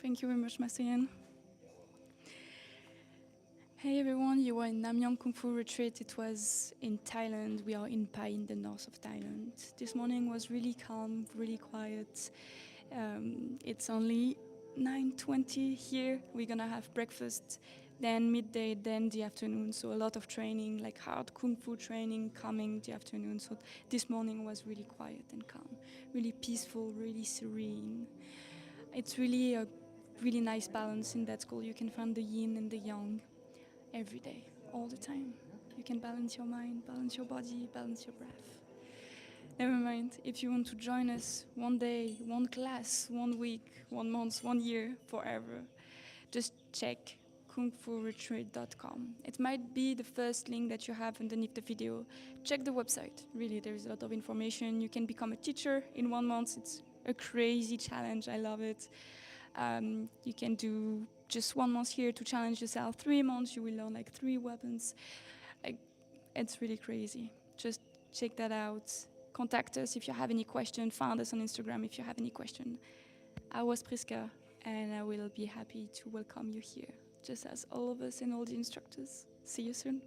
Thank you very much, Master Yan. Hey everyone, you are in Namyang Kung Fu Retreat. It was in Thailand. We are in Pai in the north of Thailand. This morning was really calm, really quiet. It's only 9:20 here. We're gonna have breakfast, then midday, then the afternoon. So a lot of training, like hard Kung Fu training coming the afternoon. So this morning was really quiet and calm, really peaceful, really serene. It's really a really nice balance in that school. You can find the yin and the yang every day, all the time. You can balance your mind, balance your body, balance your breath. Never mind, if you want to join us one day, one class, 1 week, 1 month, 1 year, forever, just check kungfuretreat.com. It might be the first link that you have underneath the video. Check the website. Really, there is a lot of information. You can become a teacher in 1 month. It's a crazy challenge. I love it. You can do just 1 month here to challenge yourself. 3 months, you will learn like 3 weapons. Like, it's really crazy. Just check that out. Contact us if you have any question. Find us on Instagram if you have any question. I was Priska, and I will be happy to welcome you here, just as all of us and all the instructors. See you soon.